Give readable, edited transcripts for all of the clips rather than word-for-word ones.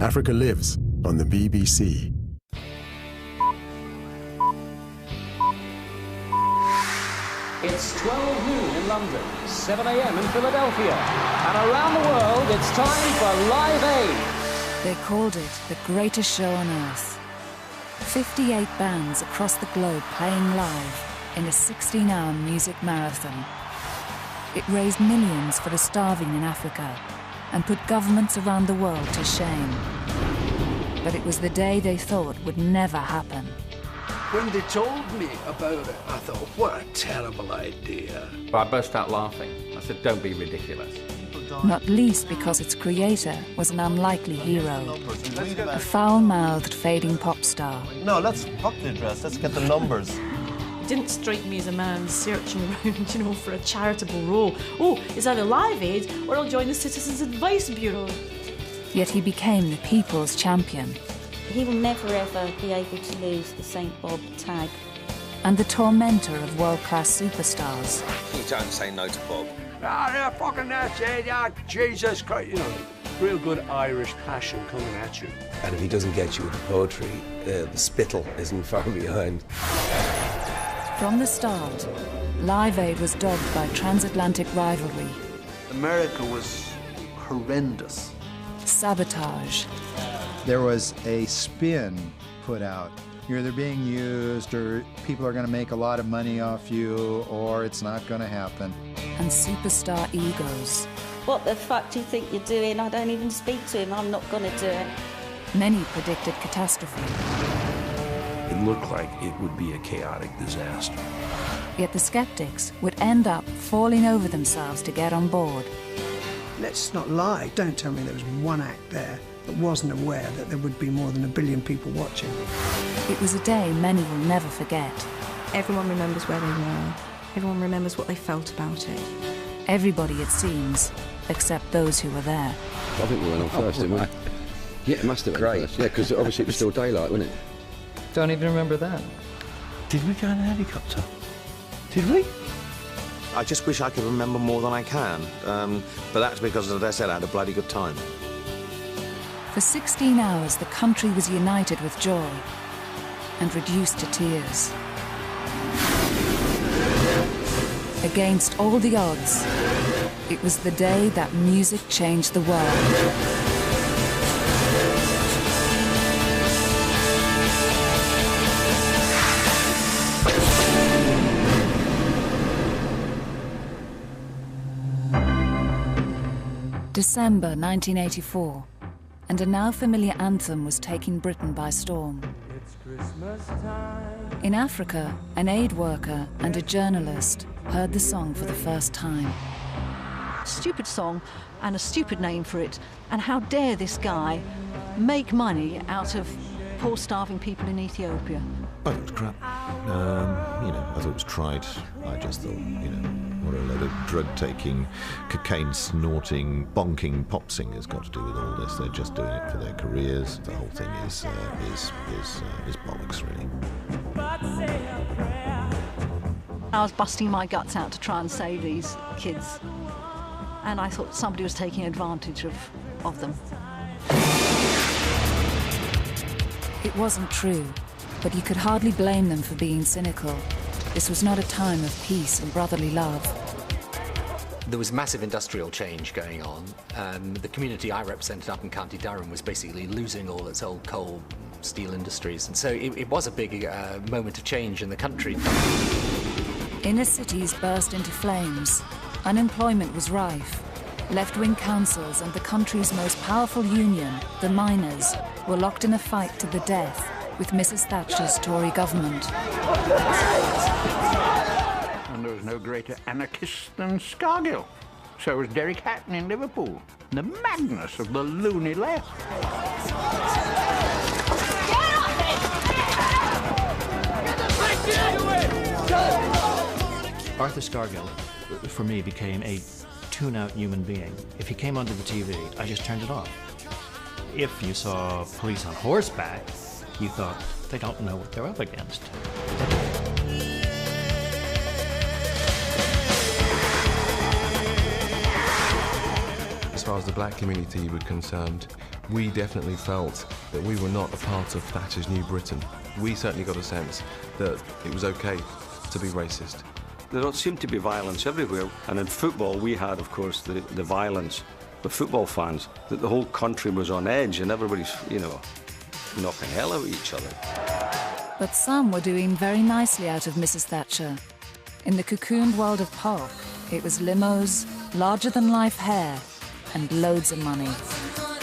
Africa Lives on the BBC. It's 12 noon in London, 7 a.m. in Philadelphia, and around the world it's time for Live Aid. They called it the greatest show on earth. 58 bands across the globe playing live in a 16-hour music marathon. It raised millions for the starving in Africa and put governments around the world to shame. But it was the day they thought would never happen. When they told me about it, I thought, what a terrible idea. I burst out laughing. I said, don't be ridiculous. Not least because its creator was an unlikely hero, a foul-mouthed fading pop star. No, let's fuck the address, let's get the numbers. It didn't strike me as a man searching around, for a charitable role. Oh, it's either Live Aid or I'll join the Citizens Advice Bureau. Yet he became the people's champion. He will never ever be able to lose the St Bob tag. And the tormentor of world-class superstars. You don't say no to Bob. Ah, fucking that's it, Jesus Christ. Real good Irish passion coming at you. And if he doesn't get you with the poetry, the spittle isn't far behind. From the start, Live Aid was dogged by transatlantic rivalry. America was horrendous. Sabotage. There was a spin put out. You're either being used, or people are going to make a lot of money off you, or it's not going to happen. And superstar egos. What the fuck do you think you're doing? I don't even speak to him. I'm not going to do it. Many predicted catastrophe. It looked like it would be a chaotic disaster. Yet the skeptics would end up falling over themselves to get on board. Let's not lie. Don't tell me there was one act there that wasn't aware that there would be more than 1 billion people watching. It was a day many will never forget. Everyone remembers where they were. Everyone remembers what they felt about it. Everybody, it seems, except those who were there. I think we went on first, didn't we? Yeah, it must have been great. Yeah, because obviously it was still daylight, wasn't it? Don't even remember that. Did we go in a helicopter? Did we? I just wish I could remember more than I can. But that's because, as I said, I had a bloody good time. For 16 hours, the country was united with joy and reduced to tears. Against all the odds, it was the day that music changed the world. December 1984, and a now familiar anthem was taking Britain by storm. In Africa, an aid worker and a journalist heard the song for the first time. Stupid song and a stupid name for it, and how dare this guy make money out of poor starving people in Ethiopia. I thought it was crap. I thought it was trite. I just thought, what a load of drug-taking, cocaine-snorting, bonking pop singers got to do with all this. They're just doing it for their careers. The whole thing is bollocks, really. I was busting my guts out to try and save these kids, and I thought somebody was taking advantage of them. It wasn't true, but you could hardly blame them for being cynical. This was not a time of peace and brotherly love. There was massive industrial change going on. The community I represented up in County Durham was basically losing all its old coal, steel industries, and so it was a big moment of change in the country. Inner cities burst into flames. Unemployment was rife. Left-wing councils and the country's most powerful union, the miners, were locked in a fight to the death with Mrs. Thatcher's Tory government. And there was no greater anarchist than Scargill. So was Derek Hatton in Liverpool. The madness of the loony left. Arthur Scargill, for me, became a tune-out human being. If he came onto the TV, I just turned it off. If you saw police on horseback, you thought, they don't know what they're up against. As far as the black community were concerned, We definitely felt that we were not a part of Thatcher's New Britain. We certainly got a sense that it was okay to be racist. There seemed to be violence everywhere, and in football we had, of course, the violence with football fans, that the whole country was on edge and everybody's, knocking hell out of each other. But some were doing very nicely out of Mrs. Thatcher. In the cocooned world of pop, it was limos, larger-than-life hair, and loads of money.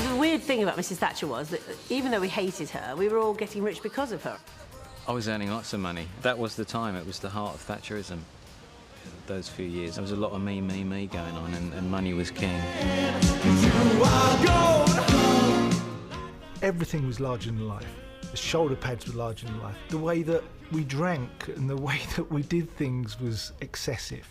The weird thing about Mrs. Thatcher was that even though we hated her, we were all getting rich because of her. I was earning lots of money. That was the time. It was the heart of Thatcherism. Those few years, there was a lot of me going on, and money was king. Everything was larger than life. The shoulder pads were larger than life. The way that we drank and the way that we did things was excessive.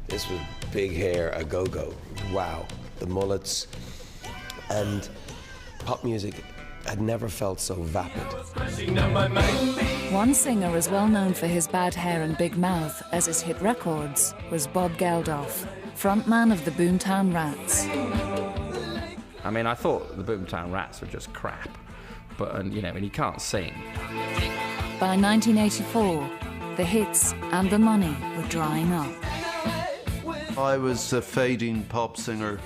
This was big hair, a go-go. Wow. The mullets and pop music had never felt so vapid. One singer as well known for his bad hair and big mouth as his hit records was Bob Geldof, frontman of the Boomtown Rats. I mean, I thought the Boomtown Rats were just crap, but, and he can't sing. By 1984, the hits and the money were drying up. I was a fading pop singer,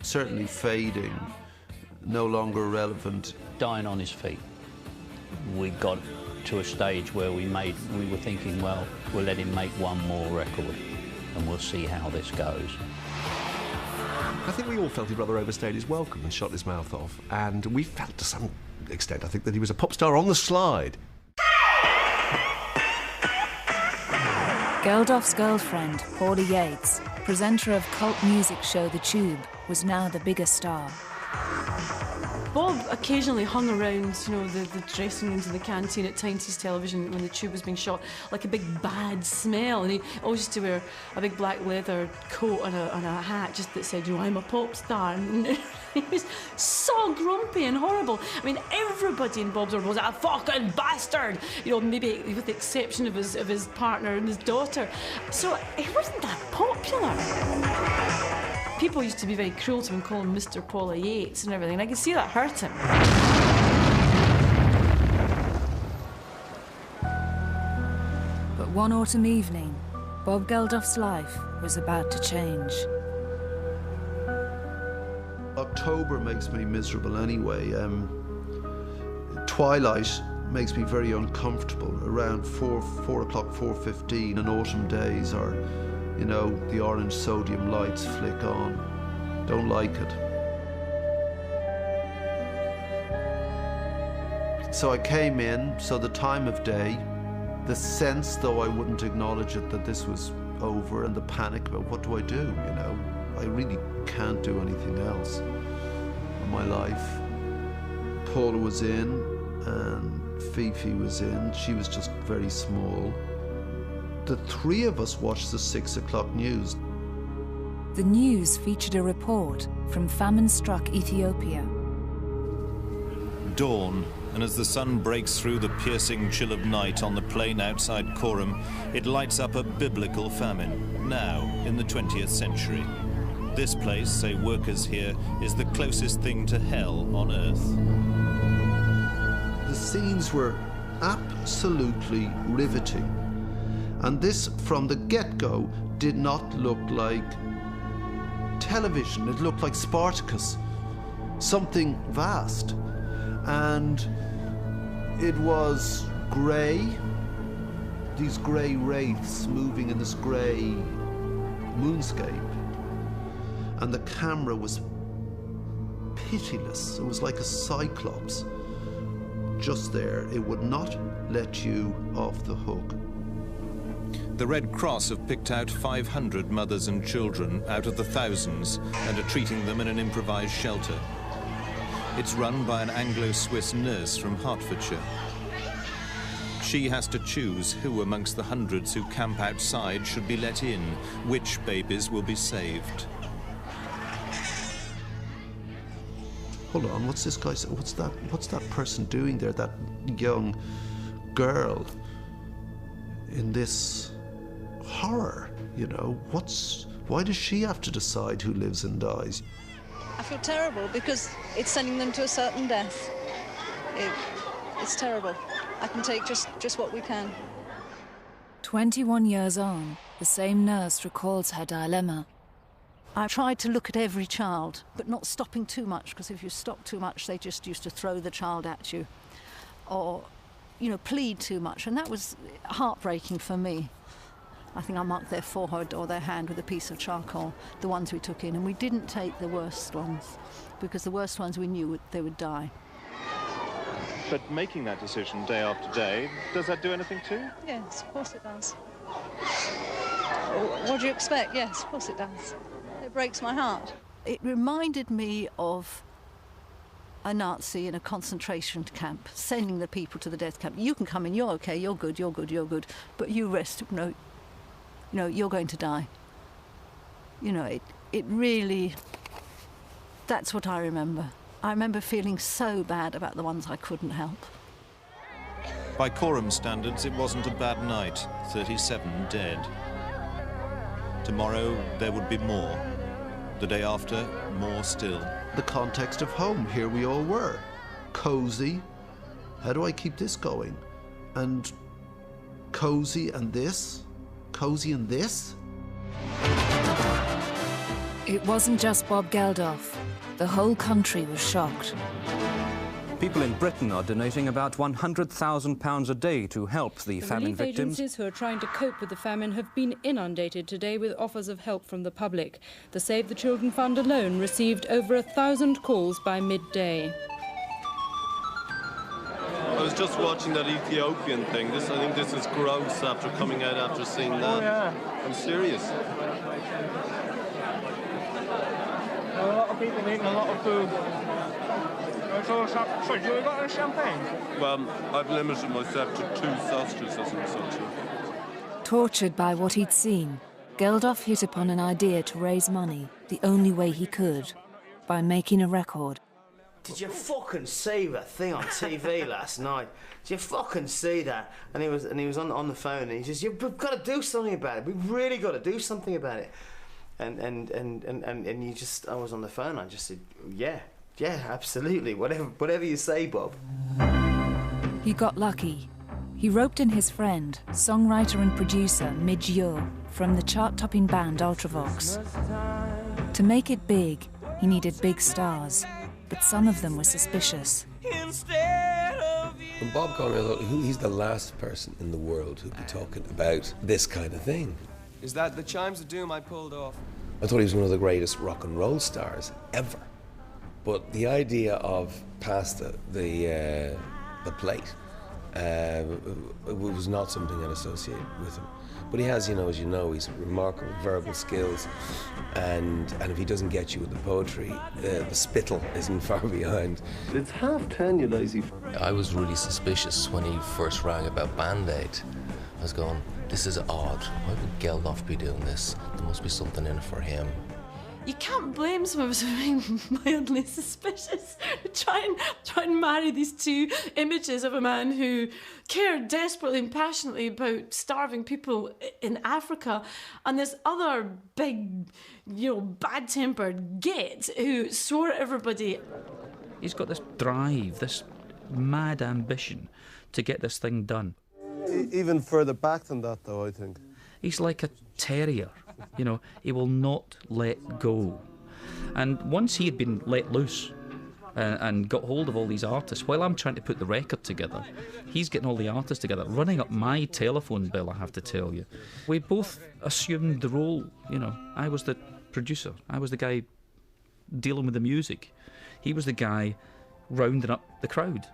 certainly fading, no longer relevant. Dying on his feet. We got to a stage where we were thinking, well, we'll let him make one more record and we'll see how this goes. I think we all felt he rather overstayed his welcome and shot his mouth off, and we felt to some extent, I think, that he was a pop star on the slide. Geldof's girlfriend, Paula Yates, presenter of cult music show The Tube, was now the biggest star. Bob occasionally hung around, the dressing rooms and the canteen at Tyne's Television when The Tube was being shot, like a big bad smell. And he always used to wear a big black leather coat and a hat just that said, I'm a pop star. And he was so grumpy and horrible. I mean, everybody in Bob's world was a fucking bastard. Maybe with the exception of his partner and his daughter. So he wasn't that popular. People used to be very cruel to him, call him Mr. Paula Yates and everything, and I can see that hurt him. But one autumn evening, Bob Geldof's life was about to change. October makes me miserable anyway. Twilight makes me very uncomfortable. Around 4 o'clock, 4:15 on autumn days, or the orange sodium lights flick on. Don't like it. So I came in, so the time of day, the sense, though I wouldn't acknowledge it, that this was over, and the panic about what do I do, I really can't do anything else in my life. Paula was in, and Fifi was in. She was just very small. The three of us watched the 6 o'clock news. The news featured a report from famine-struck Ethiopia. Dawn, and as the sun breaks through the piercing chill of night on the plain outside Coram, it lights up a biblical famine, now in the 20th century. This place, say workers here, is the closest thing to hell on earth. The scenes were absolutely riveting. And this, from the get-go, did not look like television. It looked like Spartacus, something vast. And it was grey, these grey wraiths moving in this grey moonscape. And the camera was pitiless. It was like a cyclops just there. It would not let you off the hook. The Red Cross have picked out 500 mothers and children out of the thousands and are treating them in an improvised shelter. It's run by an Anglo-Swiss nurse from Hertfordshire. She has to choose who amongst the hundreds who camp outside should be let in, which babies will be saved. Hold on, what's this guy? What's that person doing there? That young girl in this horror, what's Why does she have to decide who lives and dies? I feel terrible because it's sending them to a certain death. It's terrible. I can take just what we can. 21 years on, the same nurse recalls her dilemma. I tried to look at every child, but not stopping too much, because if you stop too much, they just used to throw the child at you. Or, you know, plead too much, and that was heartbreaking for me. I think I marked their forehead or their hand with a piece of charcoal, the ones we took in, and we didn't take the worst ones, because the worst ones we knew they would die. But making that decision day after day, does that do anything too? Yes, of course it does. What do you expect? Yes, of course it does. It breaks my heart. It reminded me of a Nazi in a concentration camp, sending the people to the death camp. You can come in, you're okay, you're good, you're good, you're good, but you rest, no, you're going to die. You know, it really, that's what I remember. I remember feeling so bad about the ones I couldn't help. By Coram standards, it wasn't a bad night. 37 dead. Tomorrow, there would be more. The day after, more still. The context of home, here we all were. Cosy. How do I keep this going? And cozy and this? Cozy and this? It wasn't just Bob Geldof. The whole country was shocked. People in Britain are donating about £100,000 a day to help the famine victims. Relief agencies who are trying to cope with the famine have been inundated today with offers of help from the public. The Save the Children Fund alone received over 1,000 calls by midday. I was just watching that Ethiopian thing. I think this is gross after coming out after seeing that. Oh, yeah. I'm serious. A lot of people eating a lot of food. So do you got any champagne? Well, I've limited myself to 2 sausages and such. Tortured by what he'd seen, Geldof hit upon an idea to raise money the only way he could, by making a record. Did you fucking see that thing on TV last night? Did you fucking see that? And he was on the phone and he says, "You've got to do something about it. We've really got to do something about it." And you just, I was on the phone. I just said, "Yeah, absolutely. Whatever you say, Bob." He got lucky. He roped in his friend, songwriter and producer Midge Ure from the chart-topping band Ultravox. To make it big, he needed big stars, but some of them were suspicious. When Bob called me, I thought, he's the last person in the world who'd be talking about this kind of thing. Is that the Chimes of Doom I pulled off? I thought he was one of the greatest rock and roll stars ever. But the idea of past the plate was not something I'd associate with him. But he has, as you know, he's remarkable verbal skills, and if he doesn't get you with the poetry, the spittle isn't far behind. It's 10:30, you lazy. I was really suspicious when he first rang about Band-Aid. I was going, this is odd. Why would Geldof be doing this? There must be something in it for him. You can't blame some of us for being mildly suspicious. Try and marry these two images of a man who cared desperately and passionately about starving people in Africa, and this other big, bad-tempered git who swore at everybody. He's got this drive, this mad ambition to get this thing done. Even further back than that, though, I think. He's like a terrier. He will not let go. And once he had been let loose and got hold of all these artists, while I'm trying to put the record together, he's getting all the artists together, running up my telephone bill, I have to tell you. We both assumed the role, I was the producer, I was the guy dealing with the music. He was the guy rounding up the crowd.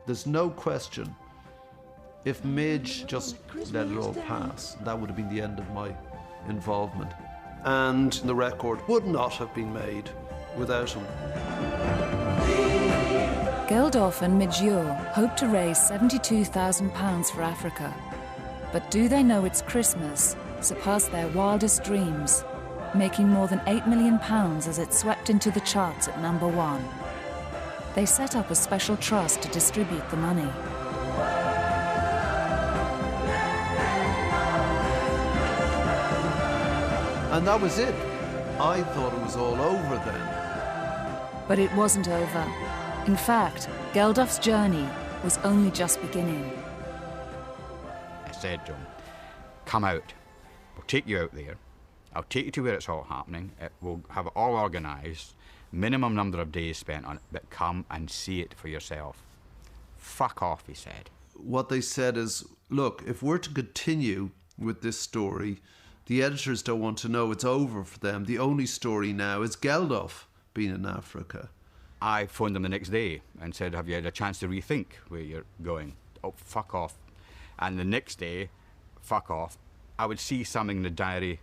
There's no question, if Midge just let it all pass, that would have been the end of my involvement. And the record would not have been made without him. Geldof and Midge Ure hope to raise £72,000 for Africa. But do they know it's Christmas surpassed their wildest dreams, making more than £8 million as it swept into the charts at #1. They set up a special trust to distribute the money. And that was it. I thought it was all over then. But it wasn't over. In fact, Geldof's journey was only just beginning. I said to him, come out. We'll take you out there. I'll take you to where it's all happening. We'll have it all organised. Minimum number of days spent on it, but come and see it for yourself. Fuck off, he said. What they said is, look, if we're to continue with this story, the editors don't want to know it's over for them. The only story now is Geldof being in Africa. I phoned them the next day and said, have you had a chance to rethink where you're going? Oh, fuck off. And the next day, fuck off, I would see something in the diary,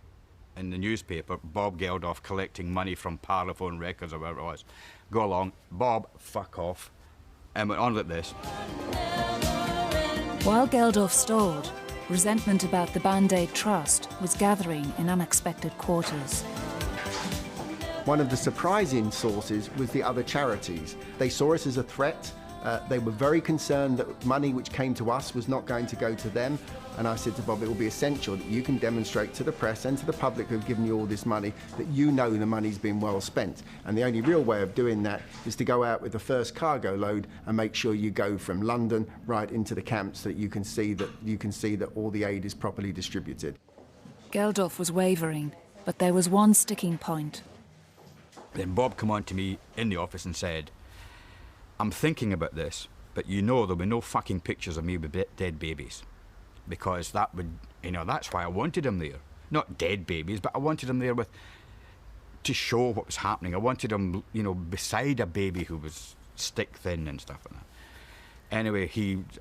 in the newspaper, Bob Geldof collecting money from Parlophone Records or whatever it was. Go along, Bob, fuck off, and went on like this. While Geldof stalled, resentment about the Band-Aid Trust was gathering in unexpected quarters. One of the surprising sources was the other charities. They saw us as a threat. They were very concerned that money which came to us was not going to go to them. And I said to Bob, it will be essential that you can demonstrate to the press and to the public who have given you all this money that you know the money's been well spent. And the only real way of doing that is to go out with the first cargo load and make sure you go from London right into the camps so that you can see that all the aid is properly distributed. Geldof was wavering, but there was one sticking point. Then Bob came on to me in the office and said, I'm thinking about this, but you know there'll be no fucking pictures of me with dead babies. Because that would, that's why I wanted him there. Not dead babies, but I wanted him there to show what was happening. I wanted him, beside a baby who was stick thin and stuff like that. Anyway,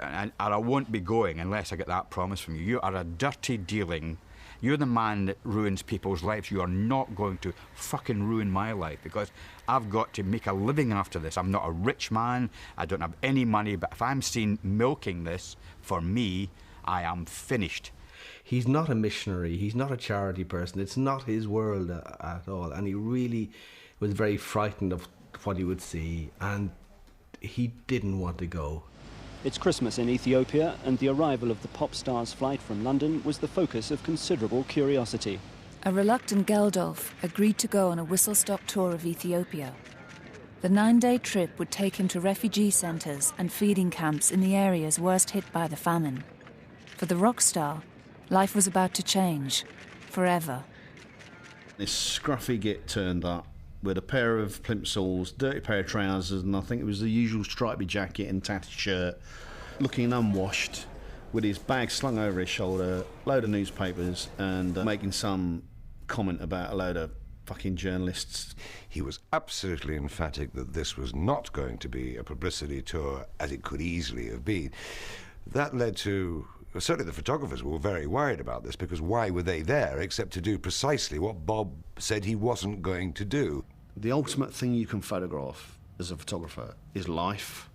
and I won't be going unless I get that promise from you. You are a dirty dealing. You're the man that ruins people's lives. You are not going to fucking ruin my life because I've got to make a living after this. I'm not a rich man. I don't have any money, but if I'm seen milking this for me, I am finished. He's not a missionary. He's not a charity person. It's not his world at all. And he really was very frightened of what he would see, and he didn't want to go. It's Christmas in Ethiopia, and the arrival of the pop star's flight from London was the focus of considerable curiosity. A reluctant Geldof agreed to go on a whistle-stop tour of Ethiopia. The 9-day trip would take him to refugee centres and feeding camps in the areas worst hit by the famine. For the rock star, life was about to change, forever. This scruffy git turned up with a pair of plimsolls, dirty pair of trousers, and I think it was the usual stripy jacket and tattered shirt, looking unwashed, with his bag slung over his shoulder, load of newspapers, and making some comment about a load of fucking journalists. He was absolutely emphatic that this was not going to be a publicity tour as it could easily have been. That led to... Certainly the photographers were very worried about this because why were they there except to do precisely what Bob said he wasn't going to do? The ultimate thing you can photograph as a photographer is life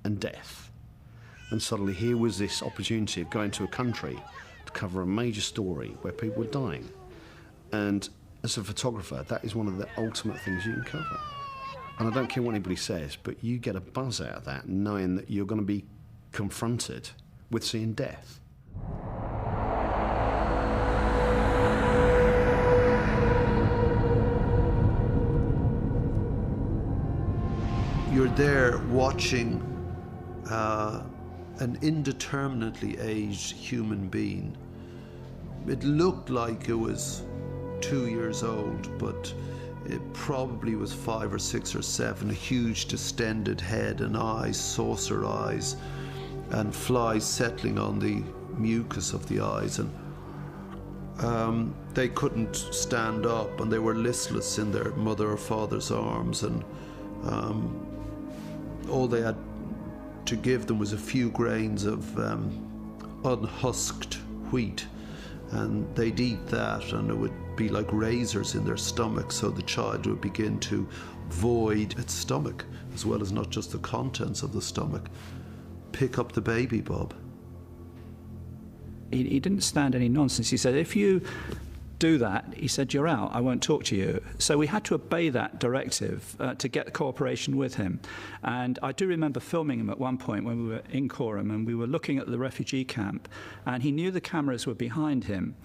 and death. And suddenly here was this opportunity of going to a country to cover a major story where people were dying. And as a photographer, that is one of the ultimate things you can cover. And I don't care what anybody says, but you get a buzz out of that knowing that you're going to be confronted with seeing death. You're there watching an indeterminately aged human being. It looked like it was 2 years old, but it probably was 5 or 6 or 7, a huge distended head and eyes, saucer eyes, and flies settling on the mucus of the eyes, and they couldn't stand up, and they were listless in their mother or father's arms, and all they had to give them was a few grains of unhusked wheat, and they'd eat that, and it would be like razors in their stomach, so the child would begin to void its stomach, as well as not just the contents of the stomach. Pick up the baby, Bob. He didn't stand any nonsense. He said, if you do that, he said, you're out, I won't talk to you. So we had to obey that directive to get cooperation with him. And I do remember filming him at one point when we were in Coram, and we were looking at the refugee camp, and he knew the cameras were behind him,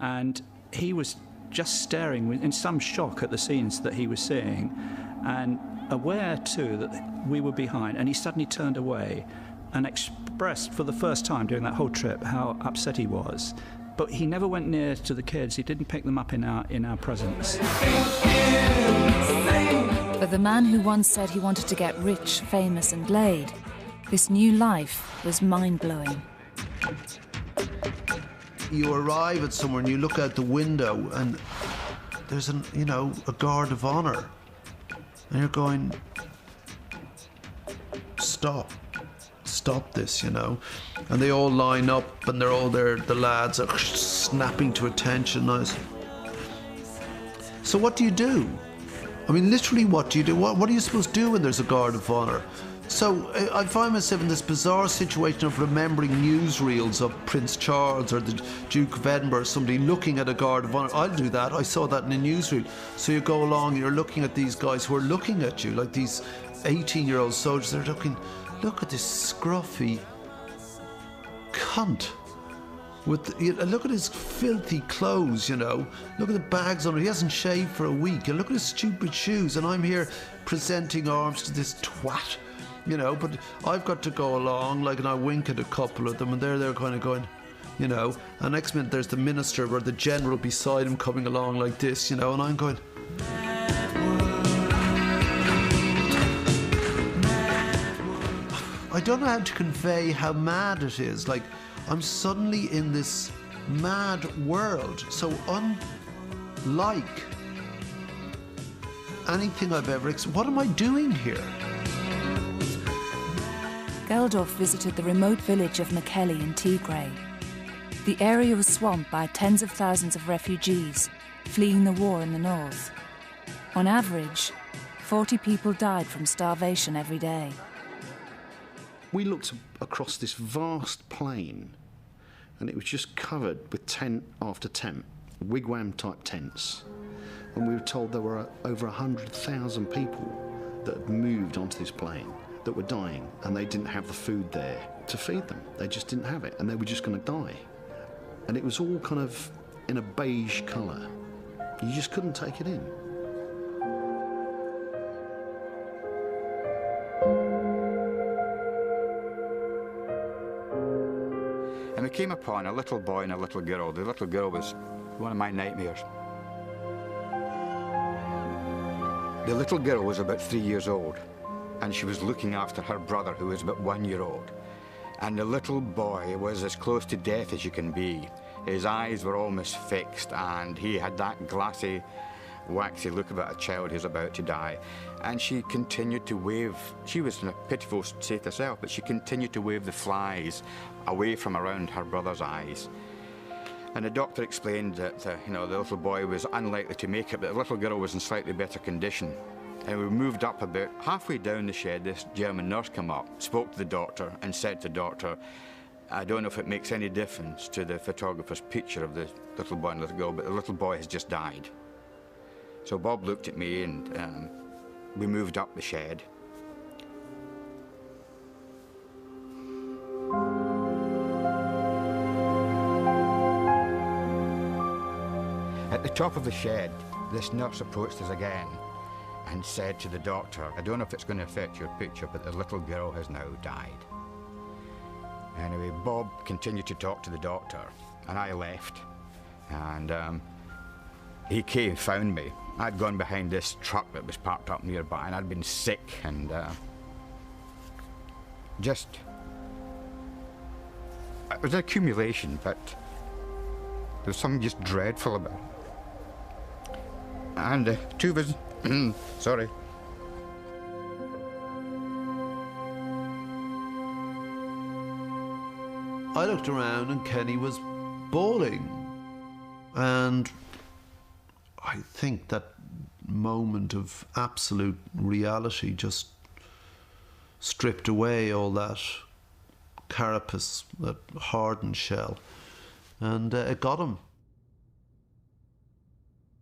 and he was just staring in some shock at the scenes that he was seeing, and aware too that we were behind, and he suddenly turned away and expressed for the first time during that whole trip how upset he was. But he never went near to the kids. He didn't pick them up in our presence. For the man who once said he wanted to get rich, famous and laid, this new life was mind-blowing. You arrive at somewhere and you look out the window and there's a guard of honor. And you're going, stop this, And they all line up and they're all there, the lads are snapping to attention. So what do you do? I mean, literally, what do you do? What are you supposed to do when there's a guard of honor? So I find myself in this bizarre situation of remembering newsreels of Prince Charles or the Duke of Edinburgh, somebody looking at a guard of honor. I'll do that. I saw that in a newsreel. So you go along, you're looking at these guys who are looking at you, like these 18-year-old soldiers. They're looking, look at this scruffy cunt. Look at his filthy clothes, Look at the bags on it. He hasn't shaved for a week. And look at his stupid shoes. And I'm here presenting arms to this twat, But I've got to go along, and I wink at a couple of them, and they're kind of going, And next minute there's the minister or the general beside him coming along like this, And I'm going, I don't know how to convey how mad it is. I'm suddenly in this mad world, so unlike anything I've ever experienced. What am I doing here? Geldof visited the remote village of Mekelle in Tigray. The area was swamped by tens of thousands of refugees fleeing the war in the north. On average, 40 people died from starvation every day. We looked across this vast plain and it was just covered with tent after tent, wigwam-type tents. And we were told there were over 100,000 people that had moved onto this plain that were dying, and they didn't have the food there to feed them. They just didn't have it, and they were just going to die. And it was all kind of in a beige colour. You just couldn't take it in. And we came upon a little boy and a little girl. The little girl was one of my nightmares. The little girl was about 3 years old, and she was looking after her brother, who was about 1 year old. And the little boy was as close to death as you can be. His eyes were almost fixed, and he had that glassy, waxy look about a child who's about to die. And she continued to wave. She was in a pitiful state herself, but she continued to wave the flies away from around her brother's eyes. And the doctor explained that the little boy was unlikely to make it, but the little girl was in slightly better condition. And we moved up about halfway down the shed. This German nurse came up, spoke to the doctor, and said to the doctor, I don't know if it makes any difference to the photographer's picture of the little boy and little girl, but the little boy has just died. So Bob looked at me, and we moved up the shed. At the top of the shed, this nurse approached us again and said to the doctor, I don't know if it's going to affect your picture, but the little girl has now died. Anyway, Bob continued to talk to the doctor, and I left. And he came, found me. I'd gone behind this truck that was parked up nearby, and I'd been sick and just... It was an accumulation, but there was something just dreadful about it. And two of us... sorry. I looked around and Kenny was bawling. And I think that moment of absolute reality just stripped away all that carapace, that hardened shell, and it got him.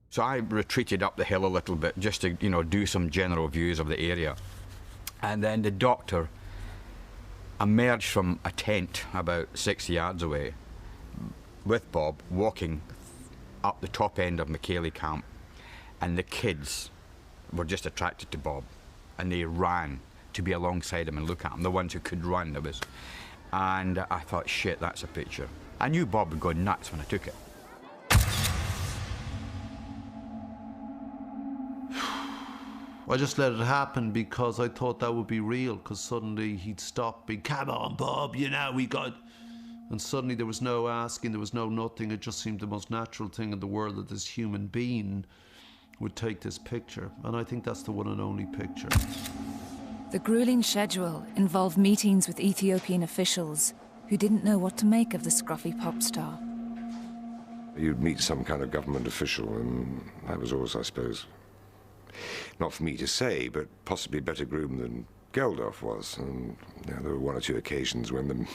So I retreated up the hill a little bit just to, do some general views of the area. And then the doctor emerged from a tent about 6 yards away with Bob, walking up the top end of McKaylee Camp, and the kids were just attracted to Bob, and they ran to be alongside him and look at him, the ones who could run. There was, and I thought, shit, that's a picture. I knew Bob would go nuts when I took it. I just let it happen because I thought that would be real, because suddenly he'd stop being, come on, Bob, you know, we got... And suddenly there was no asking, there was no nothing. It just seemed the most natural thing in the world that this human being would take this picture. And I think that's the one and only picture. The grueling schedule involved meetings with Ethiopian officials who didn't know what to make of the scruffy pop star. You'd meet some kind of government official, and that was always, I suppose, not for me to say, but possibly better groomed than Geldof was. And you know, there were one or two occasions when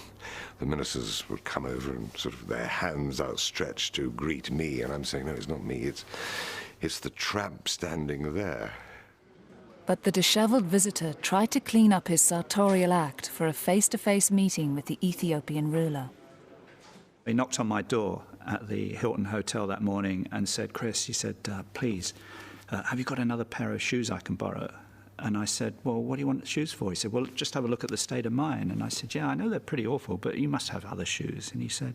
the ministers would come over and sort of their hands outstretched to greet me, and I'm saying, no, it's not me, it's the tramp standing there. But the dishevelled visitor tried to clean up his sartorial act for a face-to-face meeting with the Ethiopian ruler. He knocked on my door at the Hilton Hotel that morning and said, Chris, he said, please, have you got another pair of shoes I can borrow? And I said, well, what do you want the shoes for? He said, well, just have a look at the state of mine. And I said, yeah, I know they're pretty awful, but you must have other shoes. And he said,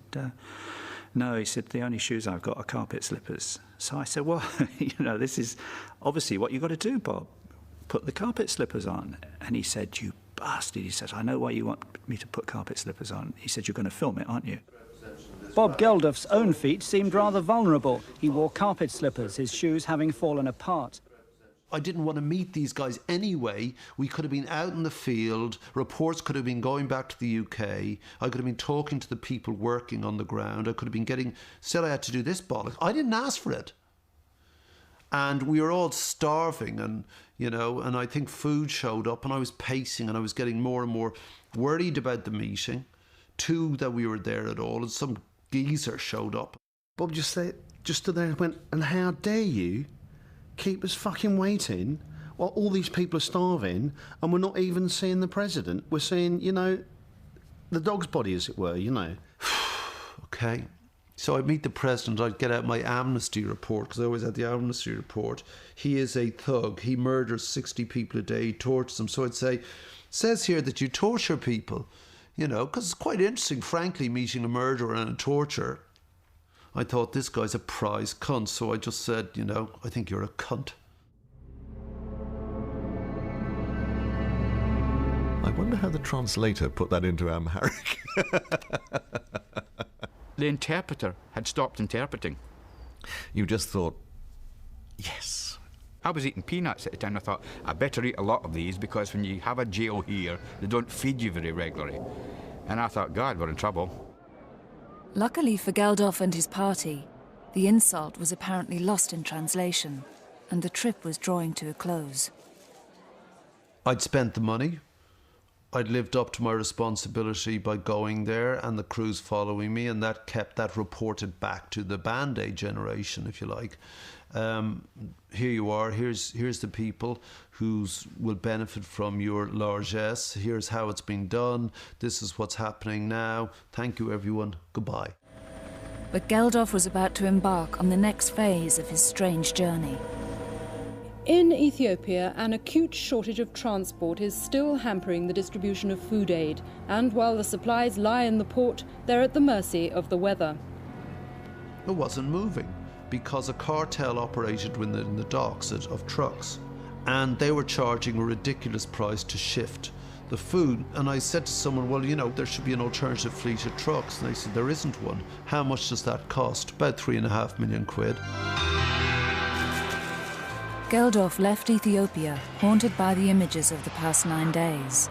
no, he said, the only shoes I've got are carpet slippers. So I said, well, you know, this is obviously what you've got to do, Bob. Put the carpet slippers on. And he said, you bastard. He said, I know why you want me to put carpet slippers on. He said, you're going to film it, aren't you? Bob Geldof's own feet seemed rather vulnerable. He wore carpet slippers, his shoes having fallen apart. I didn't want to meet these guys anyway. We could have been out in the field, reports could have been going back to the UK, I could have been talking to the people working on the ground, I could have been getting... Said I had to do this bollocks. I didn't ask for it. And we were all starving, and, you know, and I think food showed up, and I was pacing, and I was getting more and more worried about the meeting. Two, that we were there at all, and some geezer showed up. Bob just stood there and went, and how dare you keep us fucking waiting while all these people are starving and we're not even seeing the president. We're seeing, you know, the dog's body, as it were, you know. Okay. So I'd meet the president, I'd get out my amnesty report, because I always had the amnesty report. He is a thug. He murders 60 people a day, he tortures them. So I'd say, says here that you torture people, you know, because it's quite interesting, frankly, meeting a murderer and a torturer. I thought, this guy's a prize cunt, so I just said, you know, I think you're a cunt. I wonder how the translator put that into Amharic. The interpreter had stopped interpreting. You just thought, yes. I was eating peanuts at the time. I thought, I better eat a lot of these, because when you have a jail here, they don't feed you very regularly. And I thought, God, we're in trouble. Luckily for Geldof and his party, the insult was apparently lost in translation, and the trip was drawing to a close. I'd spent the money. I'd lived up to my responsibility by going there, and the crew's following me, and that kept that reported back to the Band-Aid generation, if you like. Here you are, here's the people who will benefit from your largesse. Here's how it's been done. This is what's happening now. Thank you, everyone. Goodbye. But Geldof was about to embark on the next phase of his strange journey. In Ethiopia, an acute shortage of transport is still hampering the distribution of food aid, and while the supplies lie in the port, they're at the mercy of the weather. It wasn't moving because a cartel operated within the docks of trucks, and they were charging a ridiculous price to shift the food. And I said to someone, well, you know, there should be an alternative fleet of trucks. And they said, there isn't one. How much does that cost? About £3.5 million. Geldof left Ethiopia, haunted by the images of the past 9 days.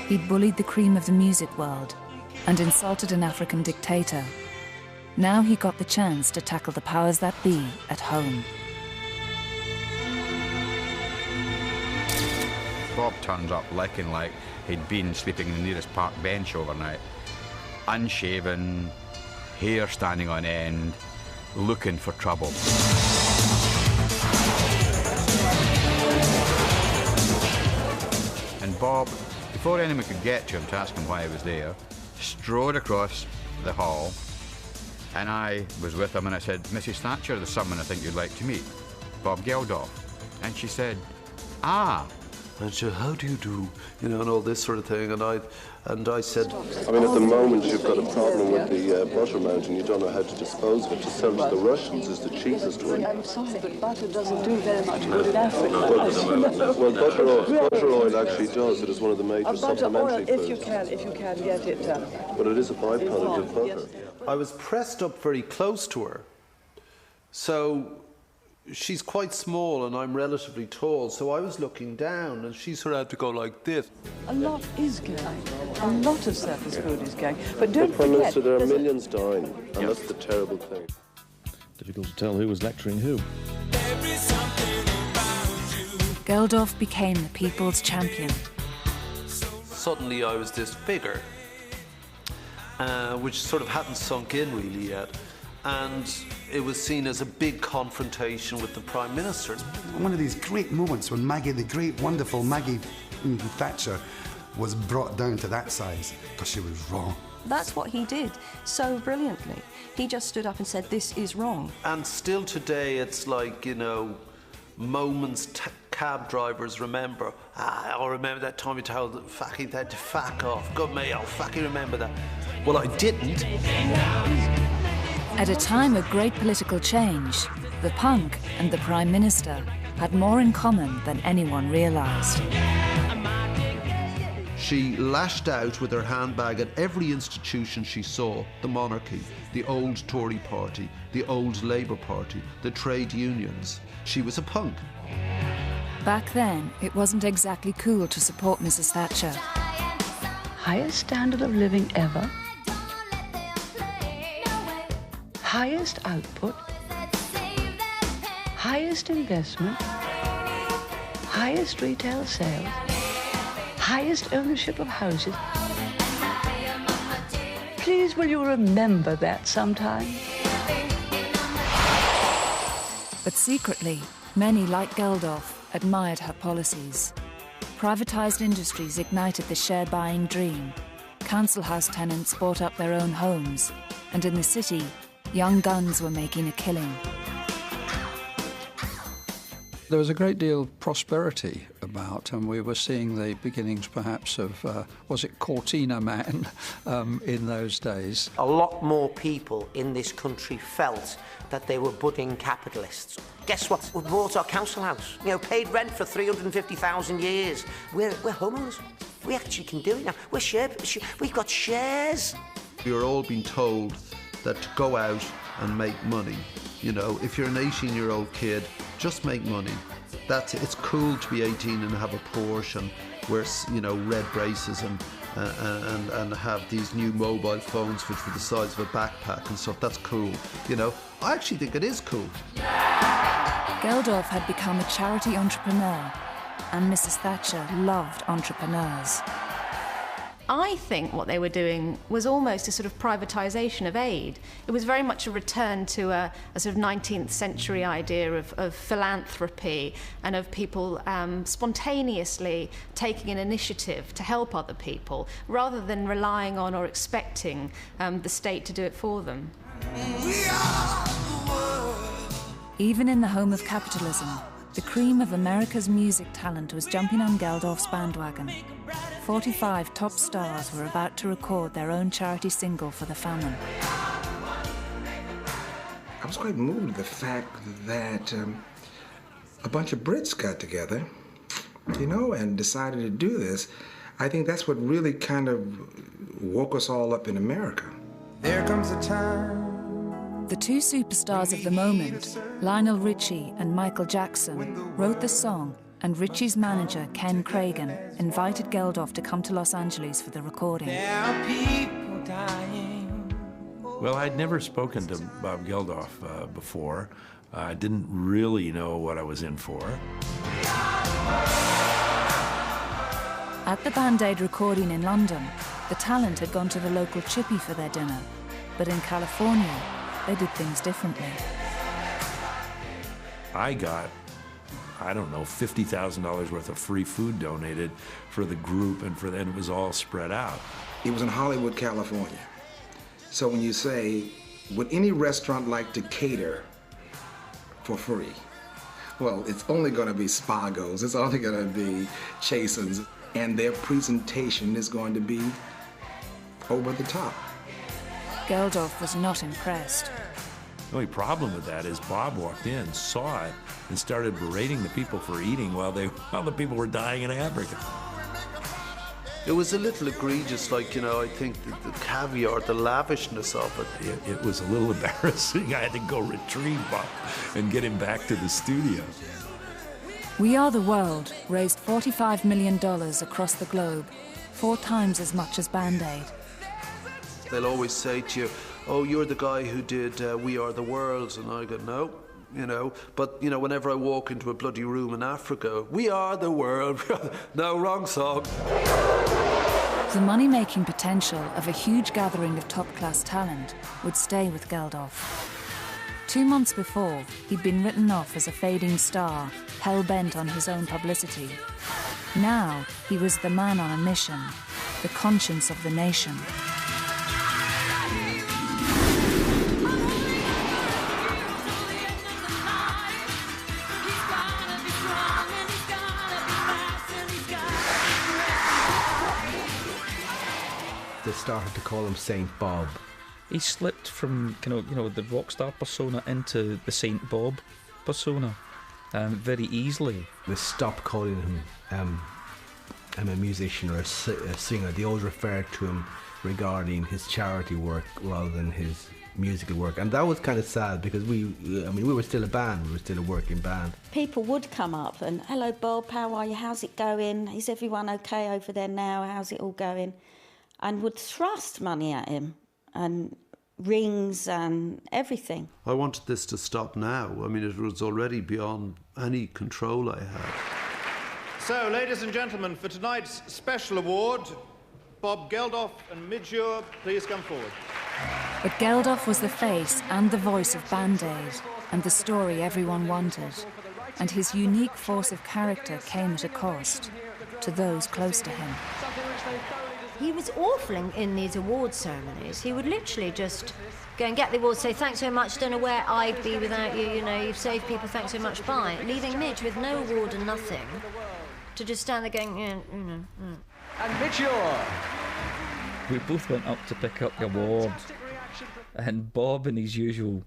He'd bullied the cream of the music world and insulted an African dictator. Now he got the chance to tackle the powers that be at home. Bob turns up looking like he'd been sleeping in the nearest park bench overnight. Unshaven, hair standing on end, looking for trouble. And Bob, before anyone could get to him to ask him why he was there, strode across the hall, and I was with him, and I said, "Mrs. Thatcher, there's someone I think you'd like to meet, Bob Geldof." And she said, "Ah." And she said, "How do you do?" You know, and all this sort of thing. And I said, I mean, at the moment you've got a problem with the butter mountain. You don't know how to dispose of it. To sell to the Russians is the cheapest way. I'm sorry, but butter doesn't do very much good in Africa. Well, butter oil actually does. It is one of the major supplementary oil, foods. if you can get it done. But it is a byproduct of butter. Yes. I was pressed up very close to her. So she's quite small and I'm relatively tall, so I was looking down and she sort of had to go like this. A lot is going. A lot of surface food is going. But don't Prime forget... Minister, there are millions dying, and that's the terrible thing. Difficult to tell who was lecturing who. Geldof became the people's champion. Suddenly I was this figure, which sort of hadn't sunk in really yet. And it was seen as a big confrontation with the Prime Minister. One of these great moments when Maggie, the great, wonderful Maggie Thatcher, was brought down to that size because she was wrong. That's what he did so brilliantly. He just stood up and said, "This is wrong." And still today, it's like, you know, moments cab drivers remember. I'll remember that time you told Facky that to fuck off. God me, I'll fucking remember that. Well, I didn't. At a time of great political change, the punk and the Prime Minister had more in common than anyone realised. She lashed out with her handbag at every institution she saw: the monarchy, the old Tory party, the old Labour Party, the trade unions. She was a punk. Back then, it wasn't exactly cool to support Mrs. Thatcher. Highest standard of living ever. Highest output. Highest investment. Highest retail sales. Highest ownership of houses. Please, will you remember that sometime? But secretly, many, like Geldof, admired her policies. Privatised industries ignited the share-buying dream. Council house tenants bought up their own homes. And in the city, young guns were making a killing. There was a great deal of prosperity about, and we were seeing the beginnings perhaps of, was it Cortina Man in those days? A lot more people in this country felt that they were budding capitalists. Guess what? We bought our council house, you know, paid rent for 350,000 years. We're homeowners. We actually can do it now. We've got shares. You're all being told that to go out and make money. You know, if you're an 18-year-old kid, just make money. It's cool to be 18 and have a Porsche and wear, you know, red braces and have these new mobile phones which were the size of a backpack and stuff. That's cool. You know, I actually think it is cool. Geldof had become a charity entrepreneur, and Mrs. Thatcher loved entrepreneurs. I think what they were doing was almost a sort of privatisation of aid. It was very much a return to a sort of 19th century idea of philanthropy and of people spontaneously taking an initiative to help other people rather than relying on or expecting the state to do it for them. Even in the home of capitalism, the cream of America's music talent was jumping on Geldof's bandwagon. 45 top stars were about to record their own charity single for the famine. I was quite moved at the fact that a bunch of Brits got together, you know, and decided to do this. I think that's what really kind of woke us all up in America. There comes a time. The two superstars of the moment, Lionel Richie and Michael Jackson, wrote the song, and Richie's manager, Ken Cragen, invited Geldof to come to Los Angeles for the recording. There are people dying. Well, I'd never spoken to Bob Geldof before. I didn't really know what I was in for. At the Band Aid recording in London, the talent had gone to the local chippy for their dinner. But in California, they did things differently. I got, I don't know, $50,000 worth of free food donated for the group, and it was all spread out. It was in Hollywood, California. So when you say, would any restaurant like to cater for free? Well, it's only going to be Spago's, it's only going to be Chasen's, and their presentation is going to be over the top. Geldof was not impressed. The only problem with that is Bob walked in, saw it, and started berating the people for eating while the people were dying in Africa. It was a little egregious, like, you know, I think the caviar, the lavishness of it. It was a little embarrassing. I had to go retrieve Bob and get him back to the studio. We Are the World raised $45 million across the globe, 4 times as much as Band-Aid. They'll always say to you, oh, you're the guy who did We Are the World, and I go, no. You know, but, you know, whenever I walk into a bloody room in Africa, we are the world. No, wrong song. The money-making potential of a huge gathering of top-class talent would stay with Geldof. 2 months before, he'd been written off as a fading star, hell-bent on his own publicity. Now, he was the man on a mission, the conscience of the nation. They started to call him Saint Bob. He slipped from the rock star persona into the Saint Bob persona very easily. They stopped calling him a musician or a singer. They always referred to him regarding his charity work rather than his musical work, and that was kind of sad because we were still a band, we were still a working band. People would come up and, hello Bob, how are you, how's it going, is everyone okay over there now, how's it all going, and would thrust money at him and rings and everything. I wanted this to stop now. I mean, it was already beyond any control I had. So, ladies and gentlemen, for tonight's special award, Bob Geldof and Midge Ure, please come forward. But Geldof was the face and the voice of Band-Aid, and the story everyone wanted. And his unique force of character came at a cost to those close to him. He was awful in these award ceremonies. He would literally just go and get the award, say, thanks so much, don't know where I'd be without you, you know, you've saved people, thanks so much, bye. Leaving Midge with no award and nothing, to just stand there going, yeah, you know. And Midge Ure. We both went up to pick up the award, and Bob, in his usual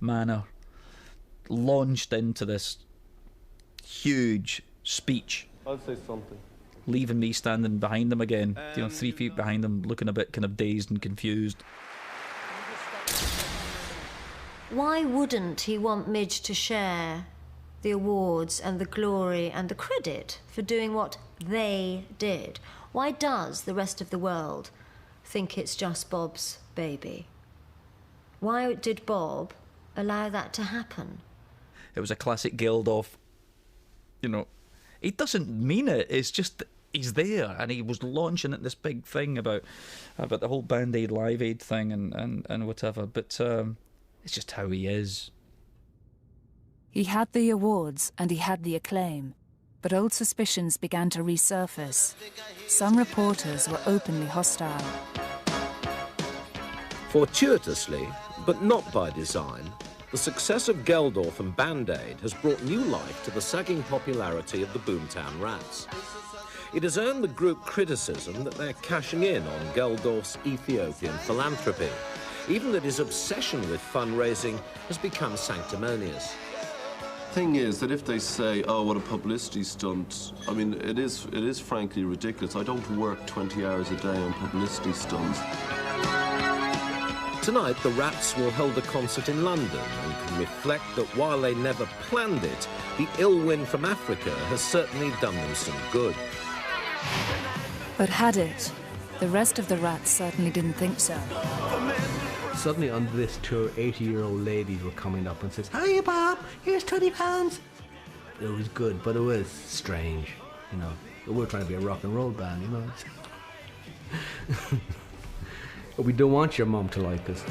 manner, launched into this huge speech. I'll say something. Leaving me standing behind him again, 3 feet behind him, looking a bit kind of dazed and confused. Why wouldn't he want Midge to share the awards and the glory and the credit for doing what they did? Why does the rest of the world think it's just Bob's baby? Why did Bob allow that to happen? It was a classic Geldof, he doesn't mean it, it's just he's there, and he was launching at this big thing about the whole Band-Aid Live Aid thing and whatever, but it's just how he is. He had the awards and he had the acclaim, but old suspicions began to resurface. Some reporters were openly hostile. Fortuitously, but not by design, the success of Geldof and Band-Aid has brought new life to the sagging popularity of the Boomtown Rats. It has earned the group criticism that they're cashing in on Geldof's Ethiopian philanthropy, even that his obsession with fundraising has become sanctimonious. Thing is that if they say, oh, what a publicity stunt, I mean, it is frankly ridiculous. I don't work 20 hours a day on publicity stunts. Tonight, the Rats will hold a concert in London and can reflect that while they never planned it, the ill wind from Africa has certainly done them some good. But had it? The rest of the Rats certainly didn't think so. Suddenly on this tour, 80-year-old ladies were coming up and says, "Hiya, Bob, here's £20. It was good, but it was strange, We were trying to be a rock and roll band, We don't want your mum to like us.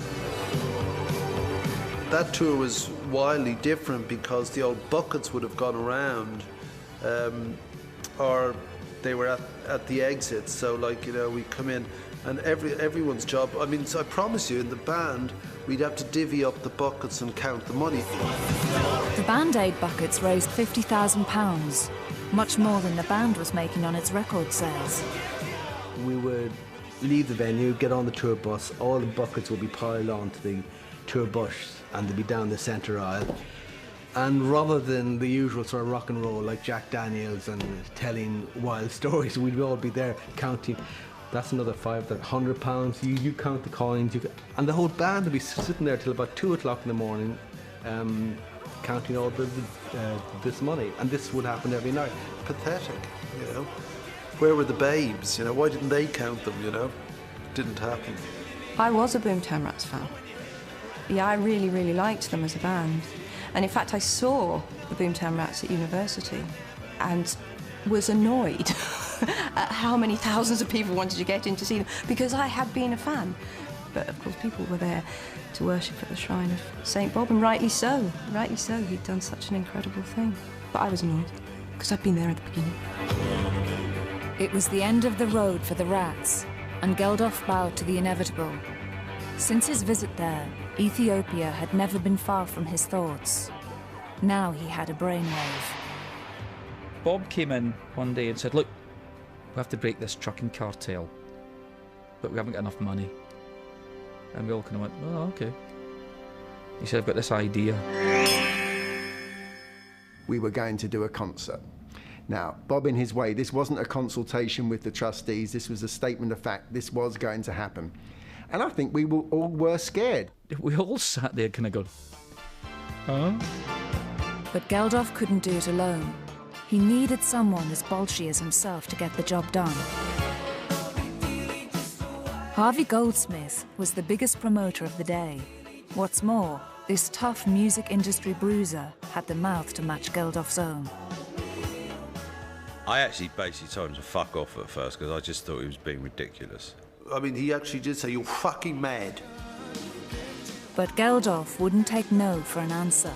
That tour was wildly different because the old buckets would have gone around, or they were at the exits. So, like, you know, we come in, and everyone's job. I mean, so I promise you, in the band, we'd have to divvy up the buckets and count the money. The Band-Aid buckets raised £50,000, much more than the band was making on its record sales. We would leave the venue, get on the tour bus, all the buckets would be piled onto the tour bus and they'd be down the centre aisle. And rather than the usual sort of rock and roll like Jack Daniels and telling wild stories, we'd all be there counting. That's another £500. You count the coins, and the whole band would be sitting there till about 2 o'clock in the morning, counting all this money. And this would happen every night. Pathetic, you know. Where were the babes? You know, why didn't they count them? You know, didn't happen. I was a Boomtown Rats fan. Yeah, I really, really liked them as a band. And in fact, I saw the Boomtown Rats at university and was annoyed at how many thousands of people wanted to get in to see them because I had been a fan. But of course, people were there to worship at the shrine of St. Bob, and rightly so. Rightly so, he'd done such an incredible thing. But I was annoyed because I'd been there at the beginning. It was the end of the road for the Rats, and Geldof bowed to the inevitable. Since his visit there, Ethiopia had never been far from his thoughts. Now he had a brainwave. Bob came in one day and said, look, we have to break this trucking cartel, but we haven't got enough money. And we all kind of went, oh, okay. He said, I've got this idea. We were going to do a concert. Now, Bob, in his way, this wasn't a consultation with the trustees. This was a statement of fact. This was going to happen. And I think we all were scared. We all sat there kind of going, huh? But Geldof couldn't do it alone. He needed someone as bolshy as himself to get the job done. Harvey Goldsmith was the biggest promoter of the day. What's more, this tough music industry bruiser had the mouth to match Geldof's own. I actually basically told him to fuck off at first because I just thought he was being ridiculous. I mean, he actually did say, you're fucking mad. But Geldof wouldn't take no for an answer.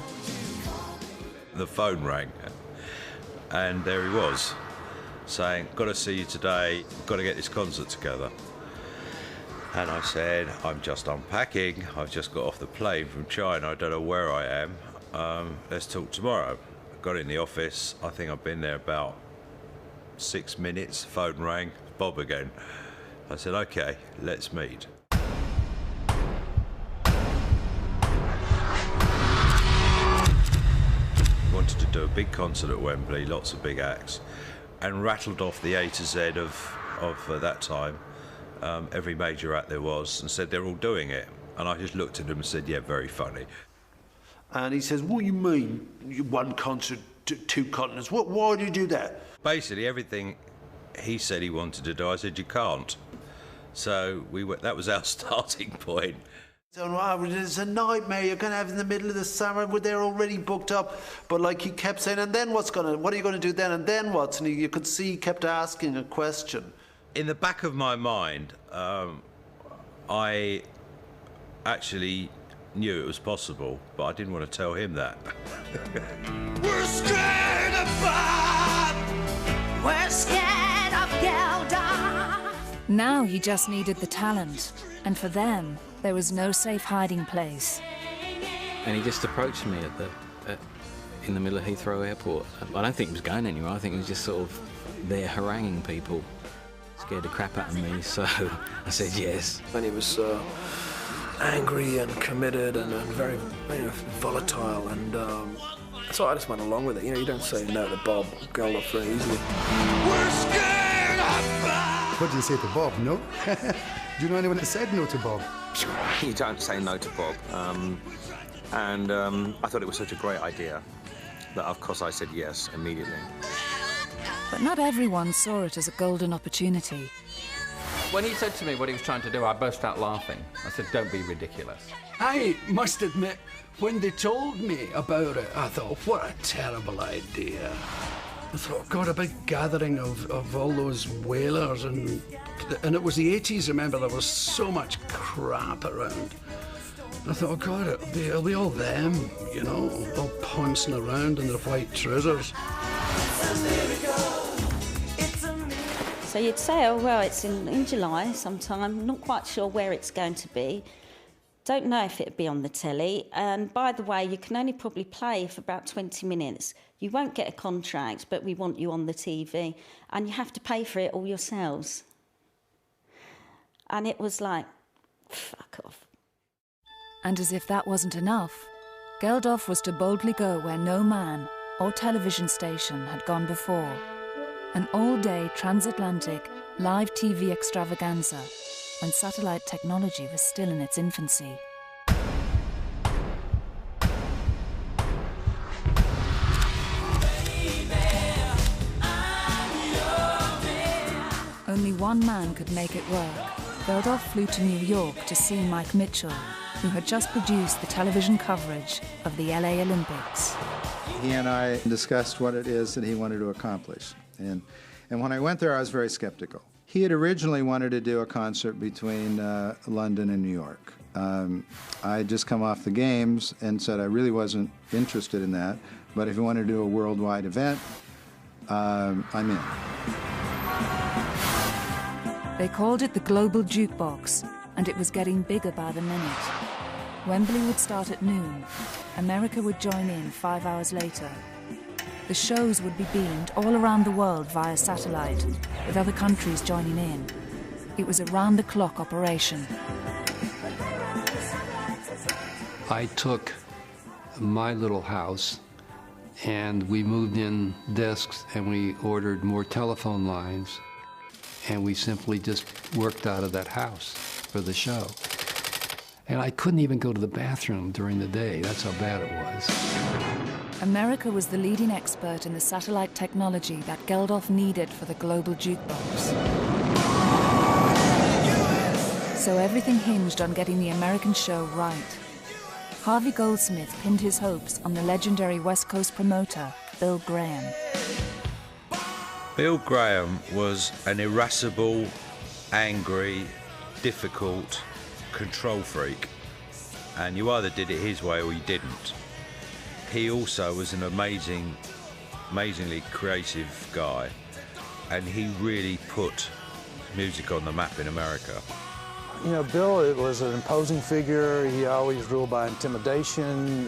The phone rang, and there he was, saying, got to see you today, got to get this concert together. And I said, I'm just unpacking, I've just got off the plane from China, I don't know where I am, let's talk tomorrow. Got in the office, I think I've been there about 6 minutes, phone rang, Bob again. I said, okay, let's meet. Wanted to do a big concert at Wembley, lots of big acts, and rattled off the A to Z of that time, every major act there was, and said they're all doing it. And I just looked at him and said, yeah, very funny. And he says, what do you mean, one concert, two continents? Why do you do that? Basically, everything he said he wanted to do, I said, you can't. So that was our starting point. So, it's a nightmare you're going to have in the middle of the summer where they're already booked up. But like he kept saying, and then what are you going to do then? And then what? And you could see he kept asking a question. In the back of my mind, I actually knew it was possible, but I didn't want to tell him that. We're scared of Bob. We're scared of Geldof. Now he just needed the talent, and for them, there was no safe hiding place. And he just approached me in the middle of Heathrow Airport. I don't think he was going anywhere. I think he was just sort of there haranguing people. Scared the crap out of me, so I said yes. And he was angry and committed and very volatile, and so I just went along with it. You know, you don't say no to Bob Geldof very easily. We're scared of Bob. What did you say to Bob? No? Do you know anyone that said no to Bob? You don't say no to Bob. I thought it was such a great idea that, of course, I said yes immediately. But not everyone saw it as a golden opportunity. When he said to me what he was trying to do, I burst out laughing. I said, don't be ridiculous. I must admit, when they told me about it, I thought, what a terrible idea. I thought, God, a big gathering of all those whalers, and it was the 80s, remember, there was so much crap around. I thought, oh God, it'll be all them, you know, all pouncing around in their white trousers. So you'd say, oh, well, it's in July sometime, not quite sure where it's going to be. Don't know if it'll be on the telly. And by the way, you can only probably play for about 20 minutes. You won't get a contract, but we want you on the TV. And you have to pay for it all yourselves. And it was like, fuck off. And as if that wasn't enough, Geldof was to boldly go where no man or television station had gone before. An all-day transatlantic live TV extravaganza when satellite technology was still in its infancy. Only one man could make it work. Geldof flew to New York to see Mike Mitchell, who had just produced the television coverage of the LA Olympics. He and I discussed what it is that he wanted to accomplish. And when I went there, I was very skeptical. He had originally wanted to do a concert between London and New York. I had just come off the Games and said I really wasn't interested in that, but if you want to do a worldwide event, I'm in. They called it the Global Jukebox, and it was getting bigger by the minute. Wembley would start at noon. America would join in 5 hours later. The shows would be beamed all around the world via satellite, with other countries joining in. It was a round-the-clock operation. I took my little house and we moved in desks and we ordered more telephone lines, and we simply just worked out of that house for the show. And I couldn't even go to the bathroom during the day. That's how bad it was. America was the leading expert in the satellite technology that Geldof needed for the Global Jukebox. So everything hinged on getting the American show right. Harvey Goldsmith pinned his hopes on the legendary West Coast promoter, Bill Graham. Bill Graham was an irascible, angry, difficult control freak, and you either did it his way or you didn't. He also was an amazingly creative guy, and he really put music on the map in America. You know, Bill was an imposing figure. He always ruled by intimidation.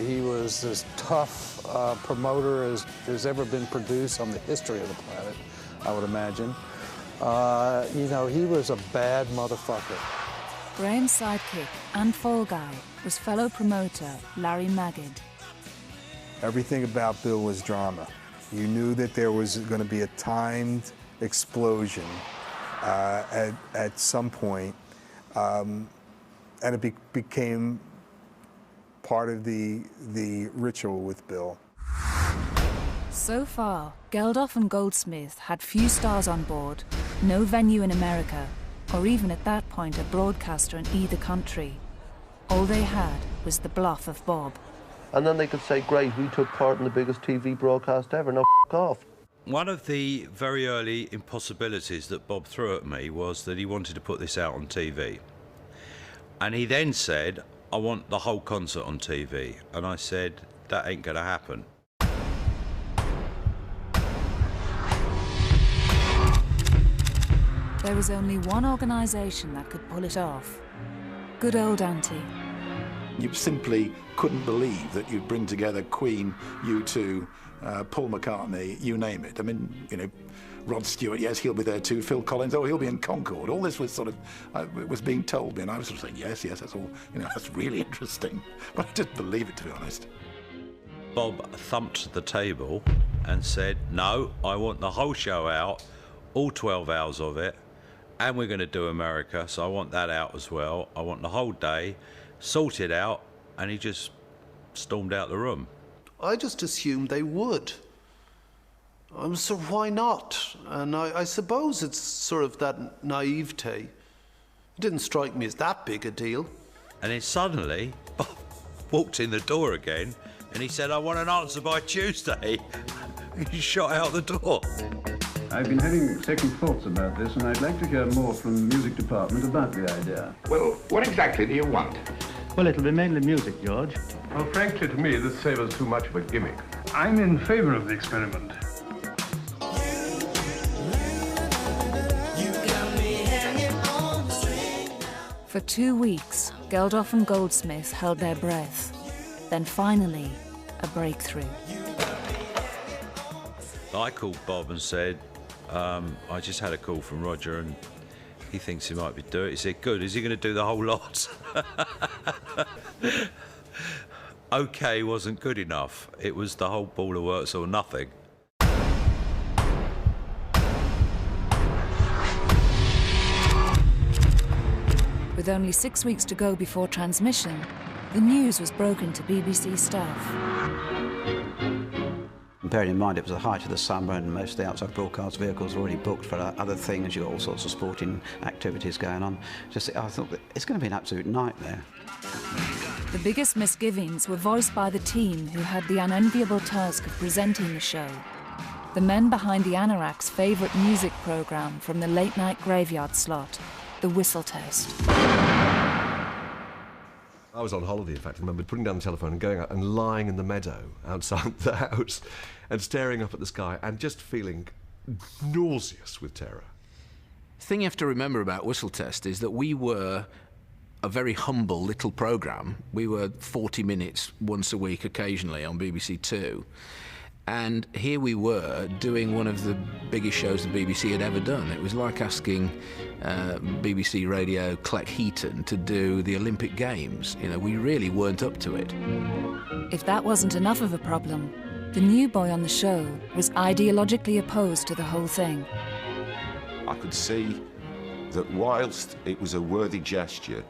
He was as tough promoter as has ever been produced on the history of the planet, I would imagine. You know, he was a bad motherfucker. Graham's sidekick and fall guy was fellow promoter Larry Magid. Everything about Bill was drama. You knew that there was going to be a timed explosion at some point, and it became part of the ritual with Bill. So far, Geldof and Goldsmith had few stars on board, no venue in America, or even at that point a broadcaster in either country. All they had was the bluff of Bob. And then they could say, great, we took part in the biggest TV broadcast ever, now f*** off. One of the very early impossibilities that Bob threw at me was that he wanted to put this out on TV. And he then said, I want the whole concert on TV. And I said, that ain't gonna happen. There was only one organisation that could pull it off. Good old Auntie. You simply couldn't believe that you'd bring together Queen, U2, Paul McCartney, you name it. I mean, you know, Rod Stewart, yes, he'll be there too. Phil Collins, oh, he'll be in Concord. All this was sort of, it was being told me, and I was sort of saying, yes, that's all, you know, that's really interesting. But I didn't believe it, to be honest. Bob thumped the table and said, no, I want the whole show out, all 12 hours of it, and we're going to do America, so I want that out as well. I want the whole day sorted out, and he just stormed out the room. I just assumed they would. So why not? And I suppose it's sort of that naivete. It didn't strike me as that big a deal. And then suddenly, Bob walked in the door again, and he said, I want an answer by Tuesday. He shot out the door. I've been having second thoughts about this, and I'd like to hear more from the music department about the idea. Well, what exactly do you want? Well, it'll be mainly music, George. Well, frankly, to me, this savors too much of a gimmick. I'm in favor of the experiment. For 2 weeks, Geldof and Goldsmith held their breath. Then finally, a breakthrough. I called Bob and said, I just had a call from Roger and he thinks he might be doing it. He said, good, is he going to do the whole lot? OK wasn't good enough. It was the whole ball of works or nothing. With only 6 weeks to go before transmission, the news was broken to BBC staff. Bearing in mind it was the height of the summer and most of the outside broadcast vehicles were already booked for other things, you've got all sorts of sporting activities going on. I thought that it's going to be an absolute nightmare. The biggest misgivings were voiced by the team who had the unenviable task of presenting the show. The men behind the Anorak's favourite music programme from the late-night graveyard slot, The Whistle Test. I was on holiday, in fact. I remember putting down the telephone and going out and lying in the meadow outside the house and staring up at the sky and just feeling nauseous with terror. The thing you have to remember about Whistle Test is that we were a very humble little programme. We were 40 minutes once a week, occasionally, on BBC Two. And here we were doing one of the biggest shows the BBC had ever done. It was like asking BBC Radio Clec Heaton to do the Olympic Games. You know, we really weren't up to it. If that wasn't enough of a problem, the new boy on the show was ideologically opposed to the whole thing. I could see that whilst it was a worthy gesture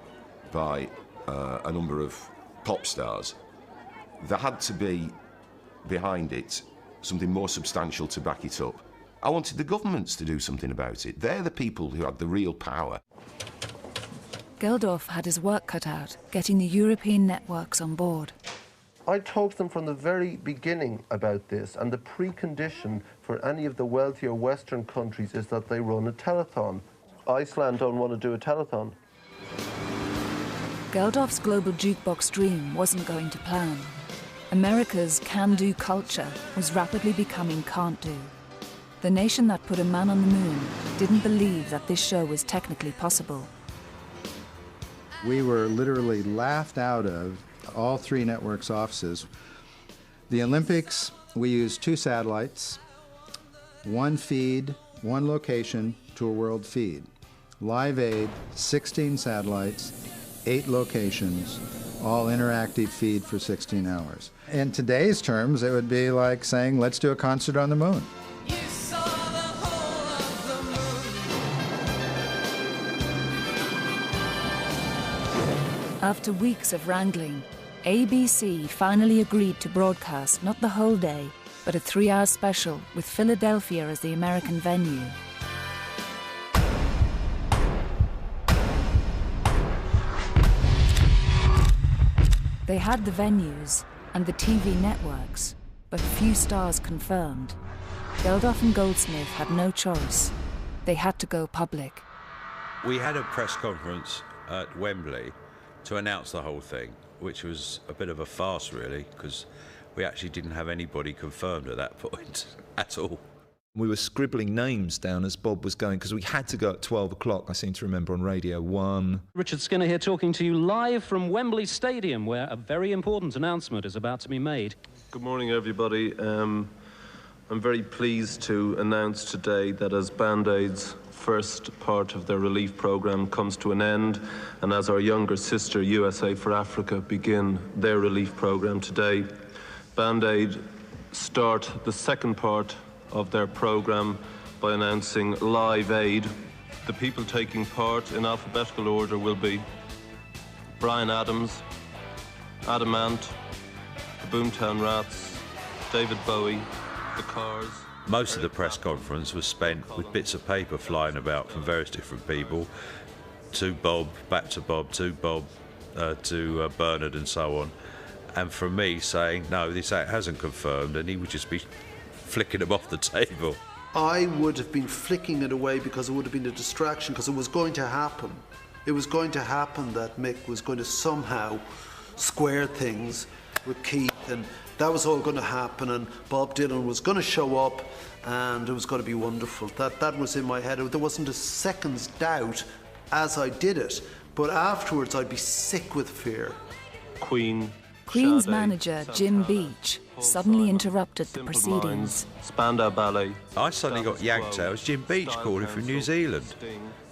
by a number of pop stars, there had to be behind it something more substantial to back it up. I wanted the governments to do something about it. They're the people who had the real power. Geldof had his work cut out, getting the European networks on board. I talked to them from the very beginning about this, and the precondition for any of the wealthier Western countries is that they run a telethon. Iceland don't want to do a telethon. Geldof's global jukebox dream wasn't going to plan. America's can-do culture was rapidly becoming can't-do. The nation that put a man on the moon didn't believe that this show was technically possible. We were literally laughed out of all three networks' offices. The Olympics, we used 2 satellites, 1 feed, 1 location to a world feed. Live Aid, 16 satellites, 8 locations, all interactive feed for 16 hours. In today's terms, it would be like saying, let's do a concert on the moon. After weeks of wrangling, ABC finally agreed to broadcast not the whole day, but a 3-hour special with Philadelphia as the American venue. They had the venues and the TV networks, but few stars confirmed. Geldof and Goldsmith had no choice. They had to go public. We had a press conference at Wembley to announce the whole thing, which was a bit of a farce, really, because we actually didn't have anybody confirmed at that point at all. We were scribbling names down as Bob was going, because we had to go at 12 o'clock, I seem to remember, on Radio 1. Richard Skinner here talking to you live from Wembley Stadium, where a very important announcement is about to be made. Good morning, everybody. I'm very pleased to announce today that as Band-Aid's first part of their relief programme comes to an end, and as our younger sister, USA for Africa, begin their relief programme today, Band-Aid start the second part of their programme by announcing Live Aid. The people taking part in alphabetical order will be Bryan Adams, Adam Ant, the Boomtown Rats, David Bowie, the Cars. Most of the press conference was spent with bits of paper flying about from various different people, to Bob, back to Bob, to Bob, to Bernard and so on, and from me saying, no, this hasn't confirmed, and he would just be flicking them off the table. I would have been flicking it away because it would have been a distraction, because it was going to happen. It was going to happen that Mick was going to somehow square things with Keith, and that was all going to happen, and Bob Dylan was going to show up, and it was going to be wonderful. That was in my head. There wasn't a second's doubt as I did it, but afterwards I'd be sick with fear. Queen's Sade, manager, Jim Beach, suddenly interrupted the proceedings. Spandau Ballet. I suddenly got yanked out. It was Jim Beach calling from New Zealand.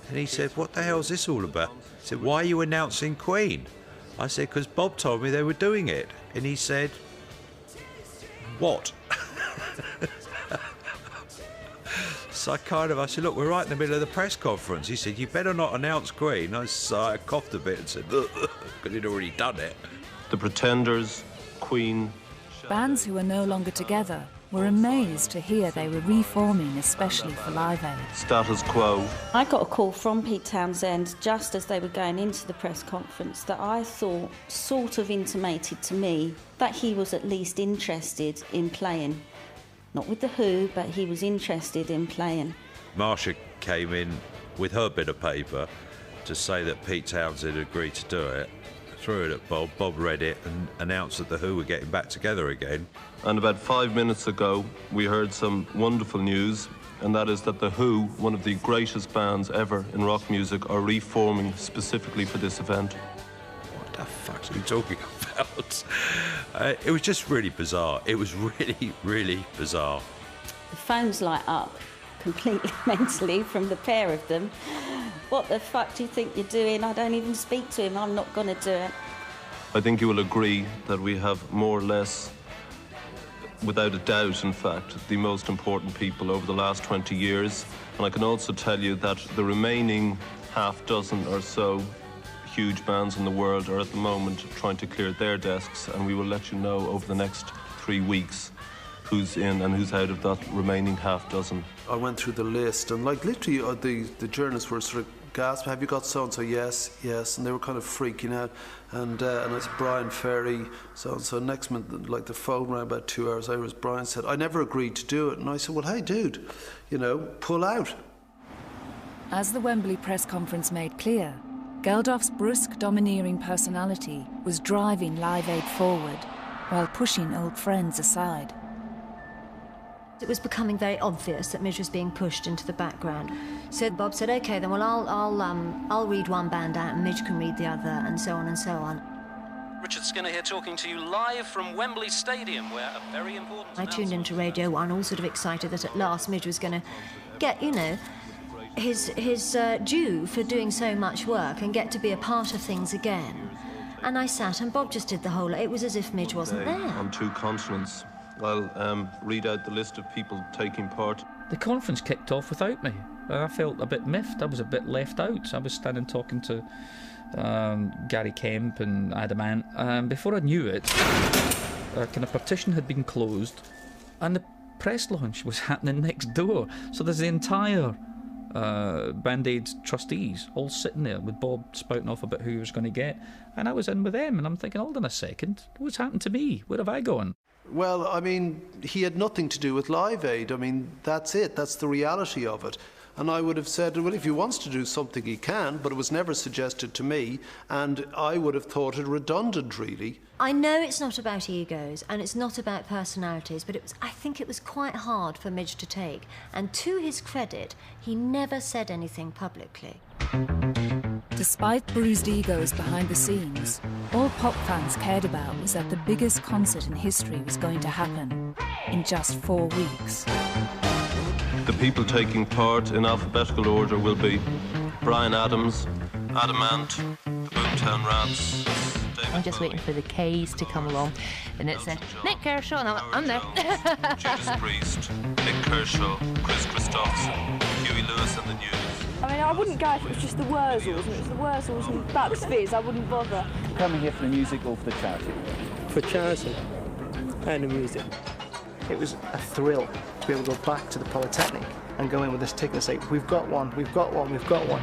And he said, what the hell's this all about? He said, why are you announcing Queen? I said, because Bob told me they were doing it. And he said, what? So I said, look, we're right in the middle of the press conference. He said, you better not announce Queen. I coughed a bit and said, because he'd already done it. The Pretenders, Queen. Bands who were no longer together were amazed to hear they were reforming, especially for Live Aid. Status Quo. I got a call from Pete Townsend just as they were going into the press conference that I thought sort of intimated to me that he was at least interested in playing. Not with The Who, but he was interested in playing. Marsha came in with her bit of paper to say that Pete Townsend agreed to do it. Threw it at Bob. Bob read it and announced that The Who were getting back together again. And about 5 minutes ago, we heard some wonderful news, and that is that The Who, one of the greatest bands ever in rock music, are reforming specifically for this event. What the fuck are you talking about? It was just really bizarre. It was really, really bizarre. The phones light up completely mentally from the pair of them. What the fuck do you think you're doing? I don't even speak to him. I'm not going to do it. I think you will agree that we have more or less, without a doubt, in fact, the most important people over the last 20 years. And I can also tell you that the remaining half dozen or so huge bands in the world are at the moment trying to clear their desks, and we will let you know over the next 3 weeks who's in and who's out of that remaining half dozen. I went through the list, and like literally the journalists were sort of gasping, have you got so-and-so? Yes, yes, and they were kind of freaking out. And it's Brian Ferry, so-and-so. Next minute, like the phone rang about 2 hours later, as Brian said, I never agreed to do it. And I said, well, hey, dude, pull out. As the Wembley press conference made clear, Geldof's brusque, domineering personality was driving Live Aid forward while pushing old friends aside. It was becoming very obvious that Midge was being pushed into the background. So Bob said, OK, then, well, I'll read one band out and Midge can read the other, and so on and so on. Richard Skinner here talking to you live from Wembley Stadium, where a very important... I tuned into Radio 1, all sort of excited that at last Midge was going to get, his due for doing so much work and get to be a part of things again. And I sat and Bob just did the whole... It was as if Midge wasn't there. On 2 continents. I'll read out the list of people taking part. The conference kicked off without me. I felt a bit miffed. I was a bit left out. I was standing talking to Gary Kemp and Adam Ant. Before I knew it, a kind of partition had been closed and the press launch was happening next door. So there's the entire Band Aid trustees all sitting there with Bob spouting off about who he was going to get. And I was in with them and I'm thinking, hold on a second, what's happened to me? Where have I gone? Well, I mean, he had nothing to do with Live Aid. I mean, that's it. That's the reality of it. And I would have said, well, if he wants to do something, he can, but it was never suggested to me, and I would have thought it redundant, really. I know it's not about egos, and it's not about personalities, but I think it was quite hard for Midge to take. And to his credit, he never said anything publicly. Despite bruised egos behind the scenes, all pop fans cared about was that the biggest concert in history was going to happen in just 4 weeks. The people taking part in alphabetical order will be Bryan Adams, Adam Ant, the Boomtown Rats. I'm just waiting for the K's to come along, and it said Nick Kershaw, and I'm there. Judas Priest, Nick Kershaw, Chris Christopherson, Huey Lewis and the News. I mean, I wouldn't go if it was just the Wurzels, and it was the Wurzels and Bucks Fizz, I wouldn't bother. Coming here for the music or for the charity? For charity and the music. It was a thrill to be able to go back to the Polytechnic and go in with this ticket and say, we've got one, we've got one, we've got one.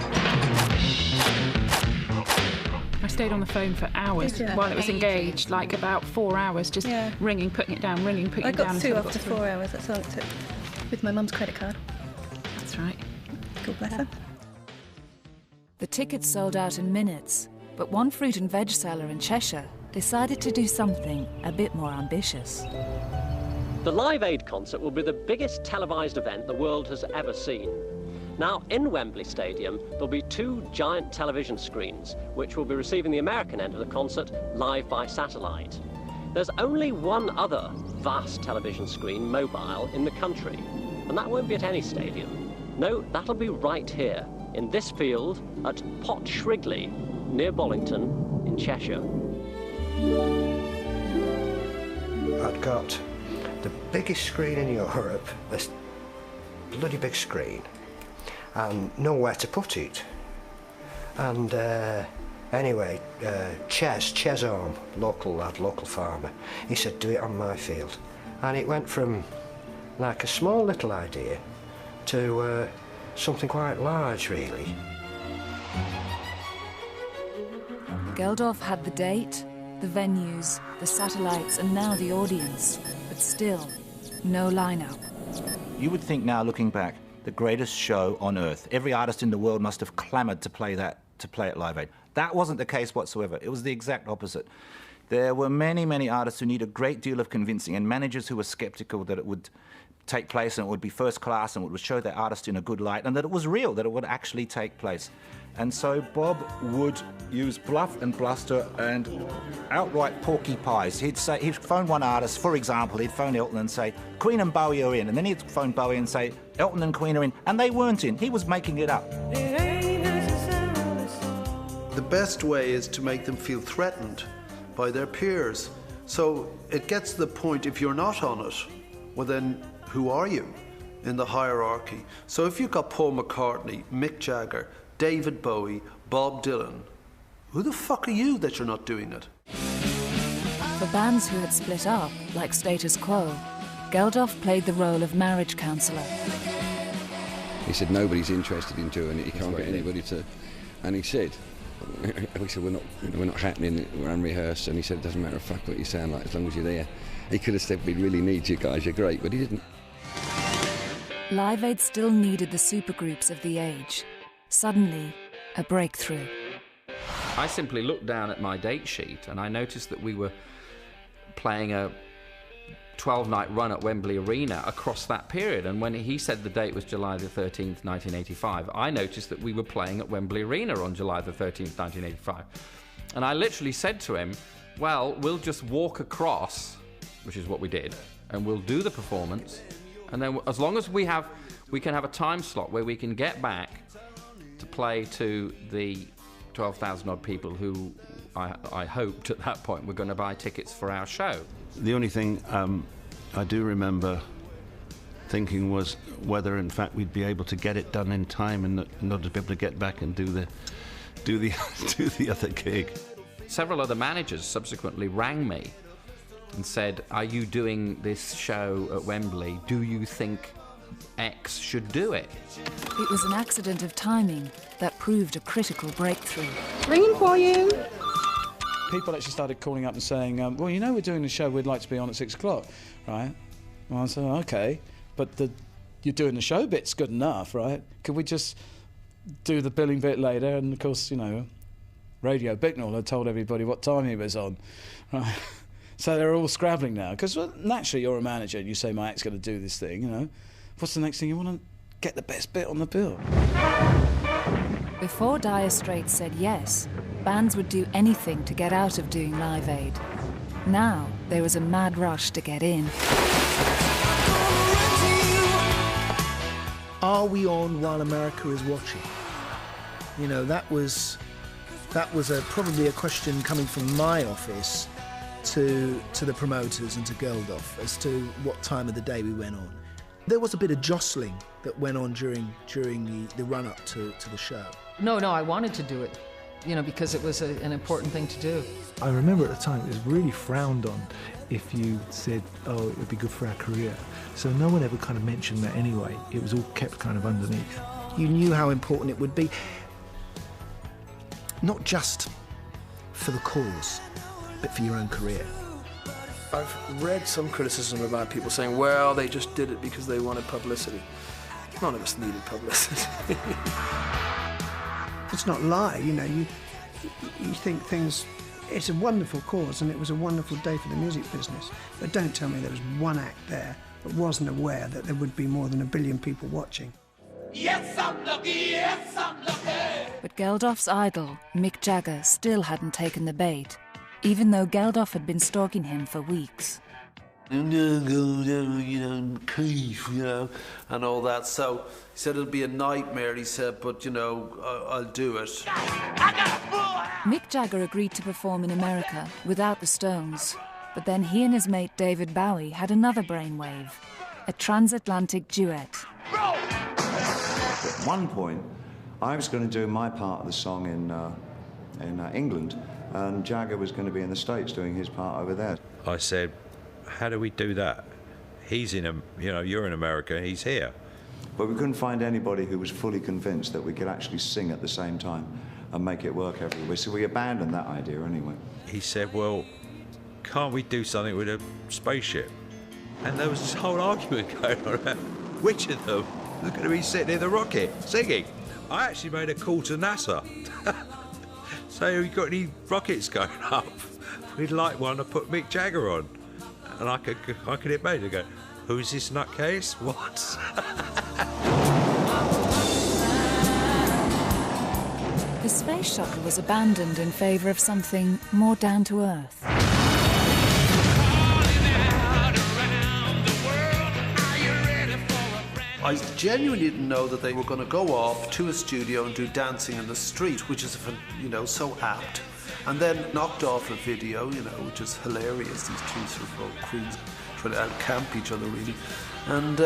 I stayed on the phone for hours Did you? while it was engaged, like about 4 hours, just ringing, putting it down, ringing, putting it down. I got until through it after through. 4 hours, that's all it took. With my mum's credit card. That's right. God bless her. The tickets sold out in minutes, but one fruit and veg seller in Cheshire decided to do something a bit more ambitious. The Live Aid concert will be the biggest televised event the world has ever seen. Now, in Wembley Stadium, there'll be 2 giant television screens, which will be receiving the American end of the concert live by satellite. There's only one other vast television screen, mobile, in the country, and that won't be at any stadium. No, that'll be right here, in this field at Pot Shrigley, near Bollington, in Cheshire. I'd got the biggest screen in Europe, this bloody big screen, and nowhere to put it. And anyway, Ches Orme, local lad, local farmer, he said, do it on my field. And it went from like a small little idea to something quite large, really. Geldof had the date, the venues, the satellites, and now the audience, but still, no lineup. You would think now, looking back, the greatest show on earth. Every artist in the world must have clamoured to play at Live Aid. That wasn't the case whatsoever. It was the exact opposite. There were many, many artists who needed a great deal of convincing, and managers who were sceptical that it would take place and it would be first class and it would show their artist in a good light and that it was real, that it would actually take place. And so Bob would use bluff and bluster and outright porky pies. He'd phone one artist, for example, he'd phone Elton and say, Queen and Bowie are in. And then he'd phone Bowie and say, Elton and Queen are in. And they weren't in. He was making it up. The best way is to make them feel threatened by their peers. So it gets to the point, if you're not on it, well then, who are you in the hierarchy? So if you've got Paul McCartney, Mick Jagger, David Bowie, Bob Dylan, who the fuck are you that you're not doing it? For bands who had split up, like Status Quo, Geldof played the role of marriage counsellor. He said, nobody's interested in doing it, he can't get anybody to... And he said, we're not happening, we're unrehearsed, and he said, it doesn't matter a fuck what you sound like as long as you're there. He could have said, we really need you guys, you're great, but he didn't. Live Aid still needed the supergroups of the age. Suddenly, a breakthrough. I simply looked down at my date sheet and I noticed that we were playing a 12-night run at Wembley Arena across that period. And when he said the date was July the 13th, 1985, I noticed that we were playing at Wembley Arena on July the 13th, 1985. And I literally said to him, well, we'll just walk across, which is what we did, and we'll do the performance. And then as long as we can have a time slot where we can get back to play to the 12,000 odd people who I hoped at that point were going to buy tickets for our show. The only thing I do remember thinking was whether in fact we'd be able to get it done in time and not to be able to get back and do the other gig. Several other managers subsequently rang me and said, are you doing this show at Wembley? Do you think X should do it? It was an accident of timing that proved a critical breakthrough. Ringing for you. People actually started calling up and saying, well, you know, we're doing a show, we'd like to be on at 6 o'clock, right? Well, I said, okay, but you're doing the show bit's good enough, right? Could we just do the billing bit later? And of course, you know, Radio Bicknell had told everybody what time he was on, right? So they're all scrabbling now, because naturally you're a manager and you say, my act's going to do this thing, you know. What's the next thing? You want to get the best bit on the bill. Before Dire Straits said yes, bands would do anything to get out of doing Live Aid. Now there was a mad rush to get in. Are we on while America is watching? You know, that was probably a question coming from my office to the promoters and to Geldof as to what time of the day we went on. There was a bit of jostling that went on during the run-up to the show. No, I wanted to do it, you know, because it was an important thing to do. I remember at the time it was really frowned on if you said, oh, it would be good for our career. So no one ever kind of mentioned that anyway. It was all kept kind of underneath. You knew how important it would be, not just for the cause, but for your own career. I've read some criticism about people saying, well, they just did it because they wanted publicity. None of us needed publicity. It's not lie, you know, you think things, it's a wonderful cause and it was a wonderful day for the music business, but don't tell me there was one act there that wasn't aware that there would be more than 1 billion people watching. Yes, I'm lucky, yes, I'm lucky. But Geldof's idol, Mick Jagger, still hadn't taken the bait, even though Geldof had been stalking him for weeks. Keith, and all that. So he said it'll be a nightmare, he said, but, I'll do it. Mick Jagger agreed to perform in America without the Stones, but then he and his mate David Bowie had another brainwave, a transatlantic duet. At one point, I was going to do my part of the song in England, and Jagger was going to be in the States doing his part over there. I said, how do we do that? He's in, you're in America, he's here. But we couldn't find anybody who was fully convinced that we could actually sing at the same time and make it work everywhere. So we abandoned that idea anyway. He said, well, can't we do something with a spaceship? And there was this whole argument going on about which of them was going to be sitting in the rocket singing. I actually made a call to NASA. So, you got any rockets going up? We'd like one to put Mick Jagger on. And I could imagine, go, who's this nutcase? What? The space shuttle was abandoned in favour of something more down to earth. I genuinely didn't know that they were going to go off to a studio and do Dancing in the Street, which is, so apt. And then knocked off a video, which is hilarious, these two sort of old queens trying to out-camp each other, really. And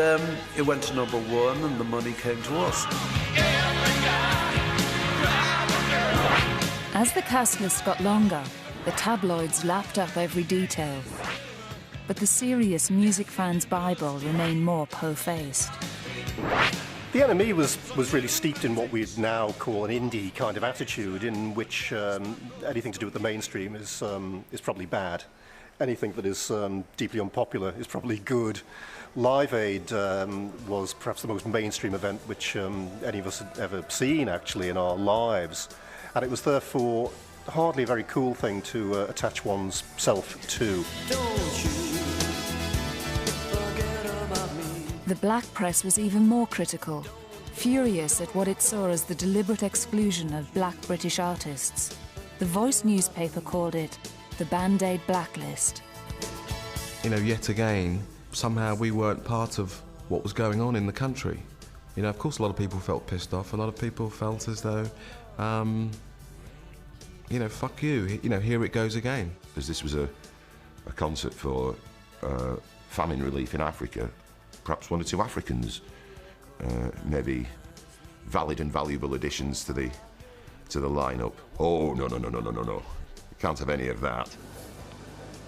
it went to #1 and the money came to us. As the cast list got longer, the tabloids lapped up every detail. But the serious music fans' Bible remained more po-faced. The NME was really steeped in what we'd now call an indie kind of attitude, in which anything to do with the mainstream is probably bad. Anything that is deeply unpopular is probably good. Live Aid was perhaps the most mainstream event which any of us had ever seen, actually, in our lives. And it was therefore hardly a very cool thing to attach one's self to. The black press was even more critical, furious at what it saw as the deliberate exclusion of black British artists. The Voice newspaper called it the Band-Aid blacklist. Yet again, somehow we weren't part of what was going on in the country. Of course a lot of people felt pissed off, a lot of people felt as though, fuck you, here it goes again. As this was a concert for famine relief in Africa, perhaps 1 or 2 Africans, maybe valid and valuable additions to the lineup. Oh, no. You can't have any of that.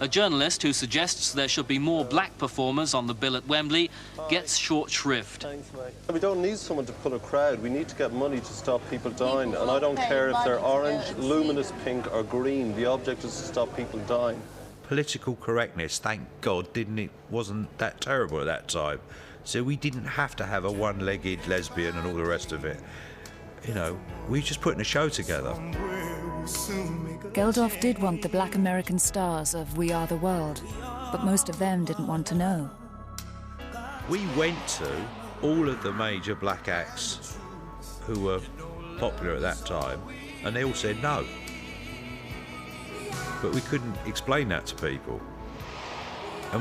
A journalist who suggests there should be more black performers on the bill at Wembley gets short shrift. Thanks, mate. We don't need someone to pull a crowd. We need to get money to stop people dying. And I don't care if they're orange, luminous pink or green. The object is to stop people dying. Political correctness, thank God, wasn't that terrible at that time. So we didn't have to have a one-legged lesbian and all the rest of it. We were just putting a show together. Geldof did want the black American stars of We Are the World, but most of them didn't want to know. We went to all of the major black acts who were popular at that time, and they all said no. But we couldn't explain that to people.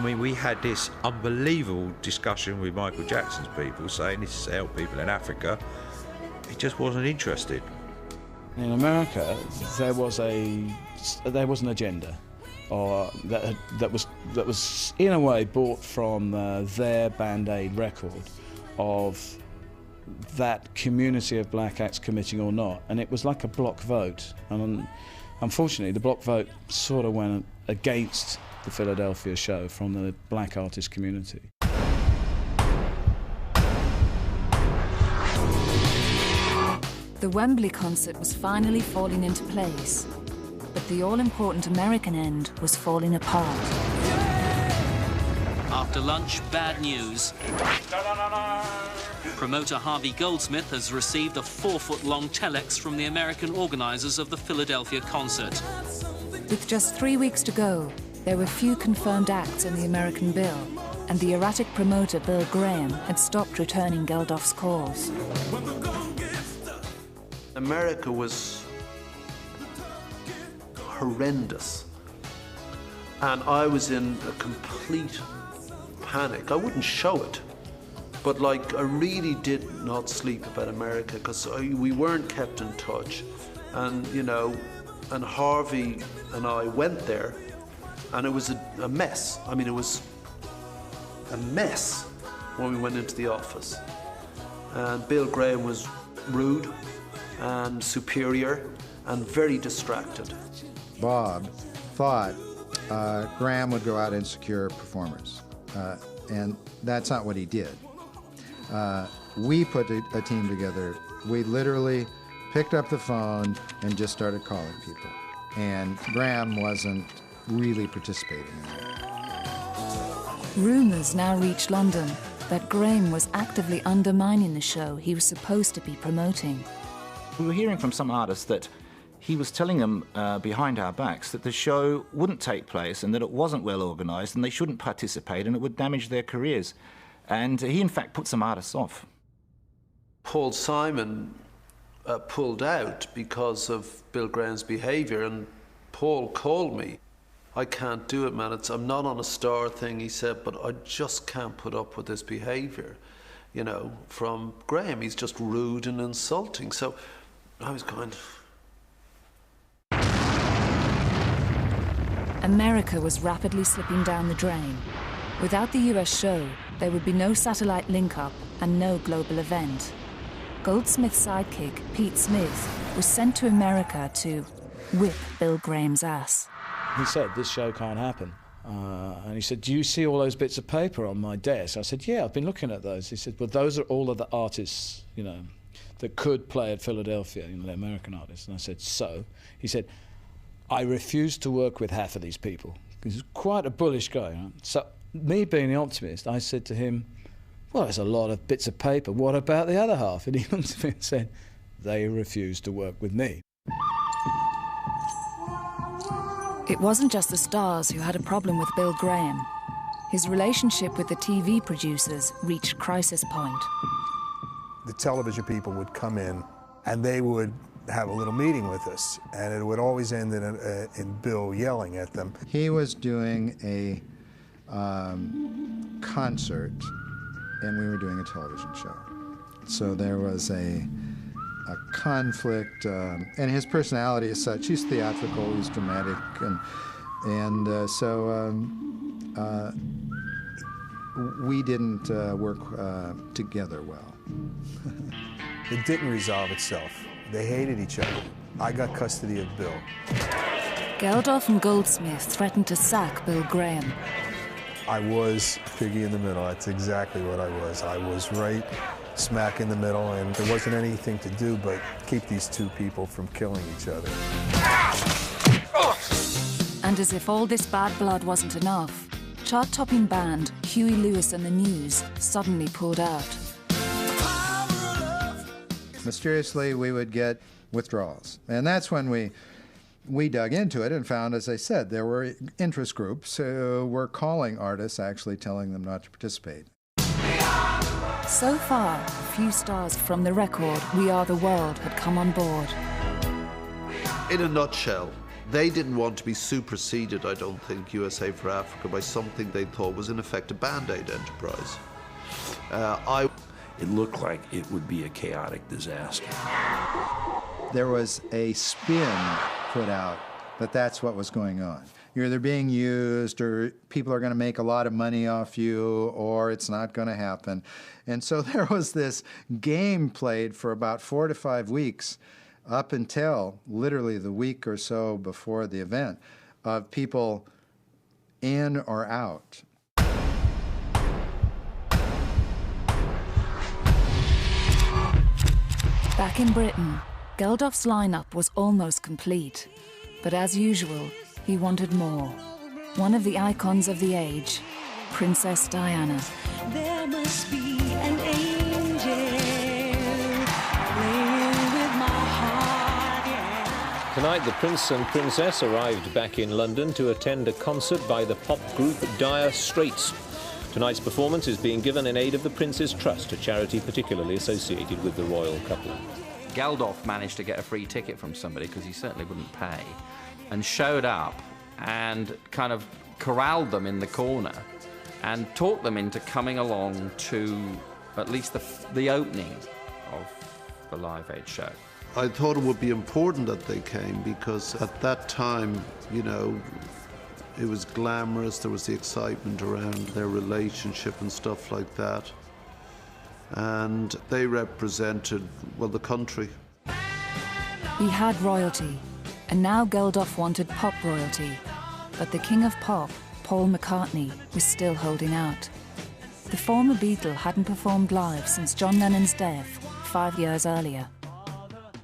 We had this unbelievable discussion with Michael Jackson's people saying this is to help people in Africa. He just wasn't interested. In America, there was an agenda, or that was in a way bought from their Band-Aid record of that community of black acts committing or not, and it was like a block vote. And unfortunately, the block vote sort of went against the Philadelphia show from the black artist community. The Wembley concert was finally falling into place, but the all-important American end was falling apart. After lunch, bad news. Promoter Harvey Goldsmith has received a 4-foot-long telex from the American organisers of the Philadelphia concert. With just 3 weeks to go, there were few confirmed acts in the American bill, and the erratic promoter Bill Graham had stopped returning Geldof's calls. America was horrendous, and I was in a complete panic. I wouldn't show it, but like I really did not sleep about America because we weren't kept in touch, and you know, and Harvey and I went there, and it was a mess. I mean, it was a mess when we went into the office, and Bill Graham was rude and superior and very distracted. Bob thought Graham would go out and secure performers, and that's not what he did. We put a team together. We literally picked up the phone and just started calling people, and Graham wasn't really participating in that. Rumours now reached London that Graham was actively undermining the show he was supposed to be promoting. We were hearing from some artists that he was telling them behind our backs that the show wouldn't take place and that it wasn't well organised and they shouldn't participate and it would damage their careers. And he, in fact, put some artists off. Paul Simon pulled out because of Bill Graham's behaviour, and Paul called me. I can't do it, man. I'm not on a star thing, he said, but I just can't put up with this behaviour, you know, from Graham. He's just rude and insulting. So I was going... America was rapidly slipping down the drain. Without the US show, there would be no satellite link-up and no global event. Goldsmith's sidekick, Pete Smith, was sent to America to whip Bill Graham's ass. He said, this show can't happen. And he said, do you see all those bits of paper on my desk? I said, yeah, I've been looking at those. He said, well, those are all of the artists, you know, that could play at Philadelphia, you know, the American artists. And I said, so? He said, I refuse to work with half of these people. He's quite a bullish guy, right? So, me being the optimist, I said to him, well, there's a lot of bits of paper. What about the other half? And he looked at me and said, they refuse to work with me. It wasn't just the stars who had a problem with Bill Graham. His relationship with the TV producers reached crisis point. The television people would come in and they would have a little meeting with us, and it would always end in Bill yelling at them. He was doing a concert, and we were doing a television show. So there was a conflict, and his personality is such. He's theatrical, he's dramatic, and so we didn't work together well. It didn't resolve itself. They hated each other. I got custody of Bill. Geldof and Goldsmith threatened to sack Bill Graham. I was piggy in the middle. That's exactly what I was. I was right smack in the middle, and there wasn't anything to do but keep these two people from killing each other. And as if all this bad blood wasn't enough, chart-topping band Huey Lewis and the News suddenly pulled out. Mysteriously, we would get withdrawals. And that's when we dug into it and found, as I said, there were interest groups who were calling artists, actually telling them not to participate. So far, a few stars from the record We Are the World had come on board. In a nutshell, they didn't want to be superseded, I don't think, USA for Africa, by something they thought was in effect a Band-Aid enterprise. It looked like it would be a chaotic disaster. There was a spin put out that that's what was going on. You're either being used, or people are going to make a lot of money off you, or it's not going to happen. And so there was this game played for about 4 to 5 weeks, up until literally the week or so before the event, of people in or out. Back in Britain, Geldof's lineup was almost complete. But as usual, he wanted more. One of the icons of the age, Princess Diana. There must be an angel playing with my heart, yeah. Tonight, the Prince and Princess arrived back in London to attend a concert by the pop group Dire Straits. Tonight's performance is being given in aid of the Prince's Trust, a charity particularly associated with the royal couple. Geldof managed to get a free ticket from somebody, because he certainly wouldn't pay, and showed up and kind of corralled them in the corner and talked them into coming along to at least the opening of the Live Aid show. I thought it would be important that they came because at that time, you know, it was glamorous, there was the excitement around their relationship and stuff like that. And they represented, well, the country. He had royalty, and now Geldof wanted pop royalty. But the king of pop, Paul McCartney, was still holding out. The former Beatle hadn't performed live since John Lennon's death 5 years earlier.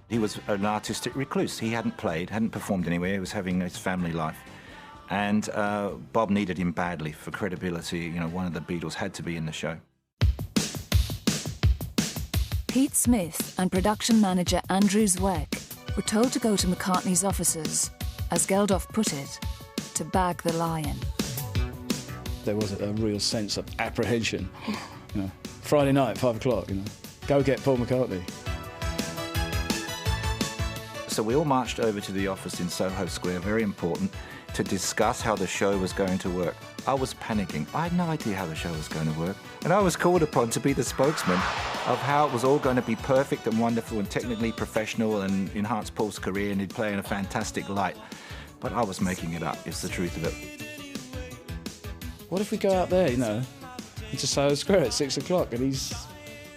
He was an artistic recluse. He hadn't played, hadn't performed anywhere. He was having his family life. And Bob needed him badly for credibility. You know, one of the Beatles had to be in the show. Pete Smith and production manager Andrew Zweck were told to go to McCartney's offices, as Geldof put it, to bag the lion. There was a real sense of apprehension. You know, Friday night, 5 o'clock, you know, go get Paul McCartney. So we all marched over to the office in Soho Square, very important, to discuss how the show was going to work. I was panicking. I had no idea how the show was going to work. And I was called upon to be the spokesman of how it was all going to be perfect and wonderful and technically professional and enhance Paul's career, and he'd play in a fantastic light. But I was making it up, it's the truth of it. What if we go out there, you know, into Soho Square at 6 o'clock and he's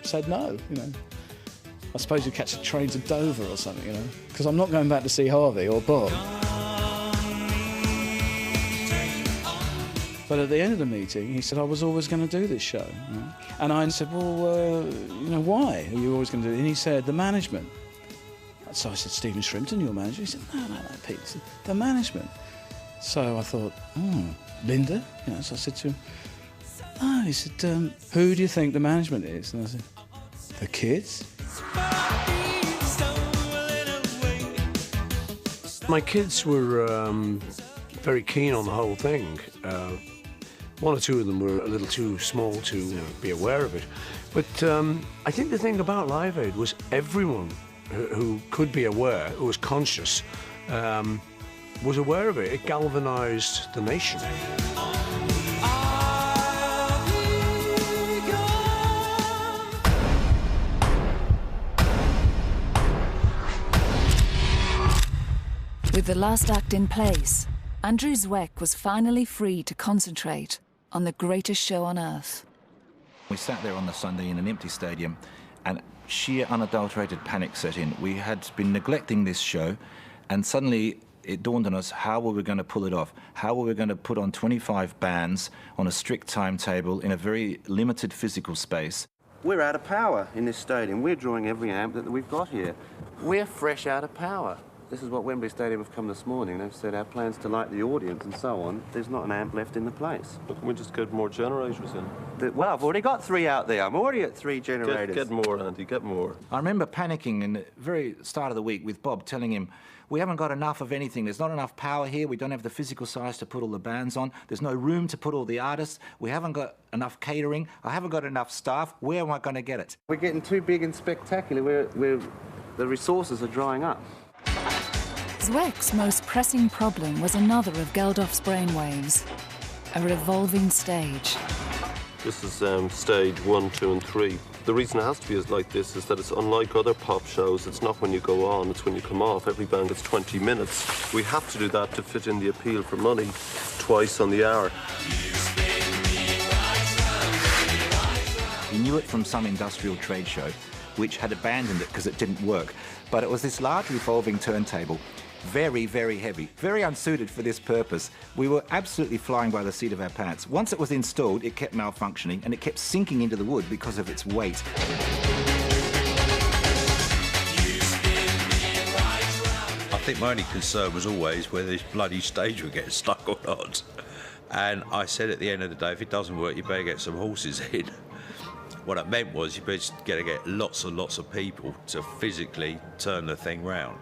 said no, you know? I suppose you catch a train to Dover or something, you know? Because I'm not going back to see Harvey or Bob. But at the end of the meeting, he said, I was always going to do this show. You know? And I said, well, you know, why are you always going to do it? And he said, the management. So I said, Stephen Shrimpton, your manager? He said, no, Pete. Said, the management. So I thought, Linda? You know, so I said to him, oh, he said, who do you think the management is? And I said, the kids? My kids were very keen on the whole thing. One or two of them were a little too small to be aware of it. But I think the thing about Live Aid was everyone who could be aware, who was conscious, was aware of it. It galvanised the nation. With the last act in place, Andrew Zweck was finally free to concentrate on the greatest show on earth. We sat there on the Sunday in an empty stadium, and sheer unadulterated panic set in. We had been neglecting this show, and suddenly it dawned on us how we were going to pull it off, how we were going to put on 25 bands on a strict timetable in a very limited physical space. We're out of power in this stadium. We're drawing every amp that we've got here. We're fresh out of power. This is what Wembley Stadium have come this morning. They've said our plans to light the audience and so on. There's not an amp left in the place. But can we just get more generators in? Well, I've already got 3 out there. I'm already at 3 generators. Get more, Andy, get more. I remember panicking in the very start of the week with Bob, telling him, we haven't got enough of anything. There's not enough power here. We don't have the physical size to put all the bands on. There's no room to put all the artists. We haven't got enough catering. I haven't got enough staff. Where am I going to get it? We're getting too big and spectacular. The resources are drying up. Zweck's most pressing problem was another of Geldof's brainwaves, a revolving stage. This is stage 1, 2 and 3. The reason it has to be like this is that it's unlike other pop shows. It's not when you go on, it's when you come off. Every band gets 20 minutes. We have to do that to fit in the appeal for money twice on the hour. He knew it from some industrial trade show, which had abandoned it because it didn't work. But it was this large revolving turntable, very, very heavy, very unsuited for this purpose. We were absolutely flying by the seat of our pants. Once it was installed, it kept malfunctioning and it kept sinking into the wood because of its weight. I think my only concern was always whether this bloody stage would get stuck or not. And I said at the end of the day, if it doesn't work, you better get some horses in. What it meant was you better get lots and lots of people to physically turn the thing round.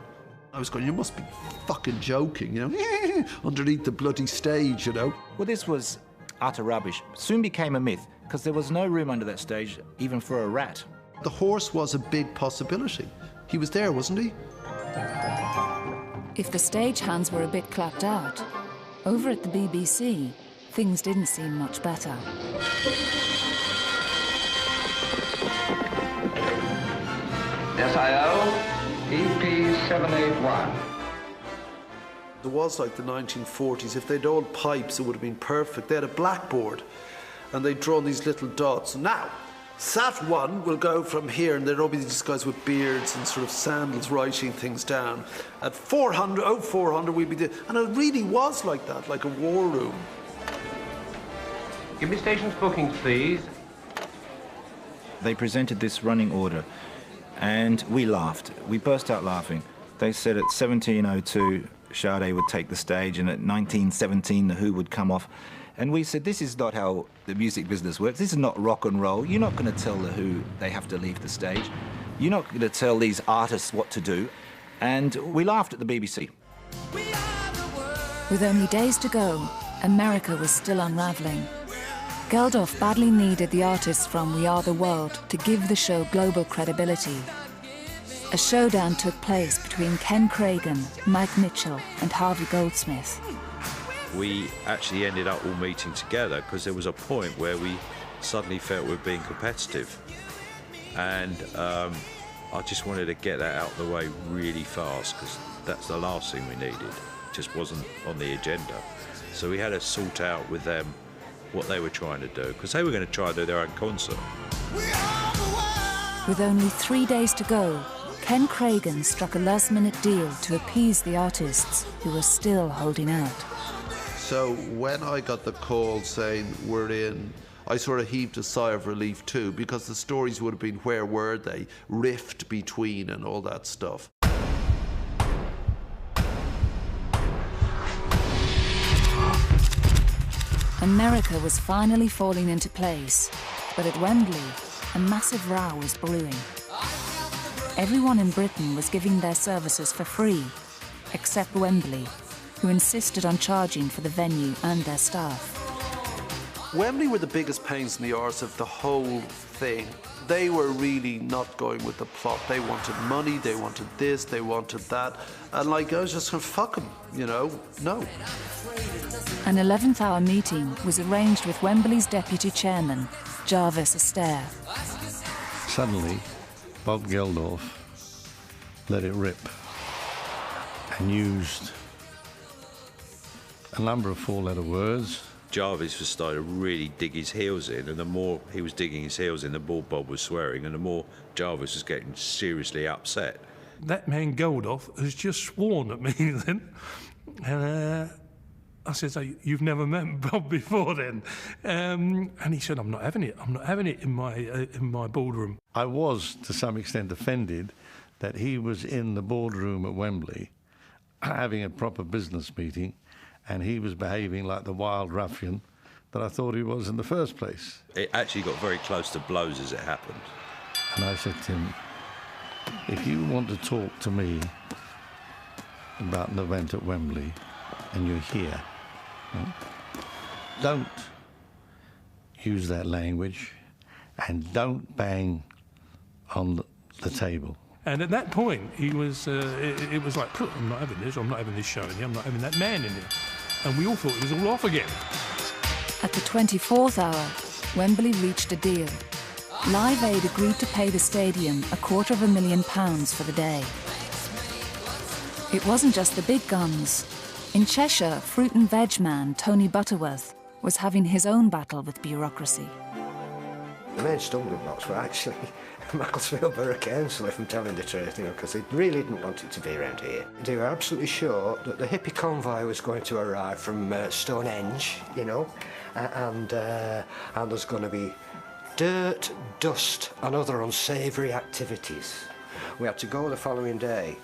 I was going, you must be fucking joking, you know, underneath the bloody stage, you know. Well, this was utter rubbish. Soon became a myth, because there was no room under that stage, even for a rat. The horse was a big possibility. He was there, wasn't he? If the stagehands were a bit clapped out, over at the BBC, things didn't seem much better. SIO, EP 781. There was like the 1940s. If they'd old pipes, it would have been perfect. They had a blackboard, and they'd drawn these little dots. Now, Sat 1 will go from here, and there'd all be these guys with beards and sort of sandals writing things down. At 400, 0400, we'd be there. And it really was like that, like a war room. Give me stations bookings, please. They presented this running order, and we laughed. We burst out laughing. They said at 1702, Sade would take the stage, and at 1917, The Who would come off. And we said, this is not how the music business works. This is not rock and roll. You're not going to tell The Who they have to leave the stage. You're not going to tell these artists what to do. And we laughed at the BBC. With only days to go, America was still unravelling. Geldof badly needed the artists from We Are the World to give the show global credibility. A showdown took place between Ken Cragen, Mike Mitchell and Harvey Goldsmith. We actually ended up all meeting together because there was a point where we suddenly felt we were being competitive. And I just wanted to get that out of the way really fast because that's the last thing we needed. It just wasn't on the agenda. So we had to sort out with them what they were trying to do because they were going to try and do their own concert. With only 3 days to go, Ken Cragen struck a last-minute deal to appease the artists who were still holding out. So when I got the call saying we're in, I sort of heaved a sigh of relief too, because the stories would have been where were they, rift between and all that stuff. America was finally falling into place, but at Wembley, a massive row was brewing. Everyone in Britain was giving their services for free, except Wembley, who insisted on charging for the venue and their staff. Wembley were the biggest pains in the arse of the whole thing. They were really not going with the plot. They wanted money, they wanted this, they wanted that. And like, I was just going, fuck them, you know, no. An 11th hour meeting was arranged with Wembley's deputy chairman, Jarvis Astaire. Suddenly, Bob Geldof let it rip and used a number of four-letter words. Jarvis was starting to really dig his heels in, and the more he was digging his heels in, the more Bob was swearing, and the more Jarvis was getting seriously upset. That man Geldof has just sworn at me then, and I said, so you've never met Bob before then? And he said, I'm not having it. I'm not having it in my boardroom. I was, to some extent, offended that he was in the boardroom at Wembley having a proper business meeting, and he was behaving like the wild ruffian that I thought he was in the first place. It actually got very close to blows as it happened. And I said to him, if you want to talk to me about an event at Wembley and you're here, don't use that language and don't bang on the table. And at that point, he was, it was like, I'm not having this, I'm not having this show in here, I'm not having that man in here. And we all thought it was all off again. At the 24th hour, Wembley reached a deal. Live Aid agreed to pay the stadium £250,000 for the day. It wasn't just the big guns. In Cheshire, fruit and veg man Tony Butterworth was having his own battle with bureaucracy. The main stumbling blocks were actually Macclesfield Borough Council, if I'm telling the truth, because they really didn't want it to be around here. They were absolutely sure that the hippie convoy was going to arrive from Stonehenge, and there's going to be dirt, dust and other unsavoury activities. We had to go the following day,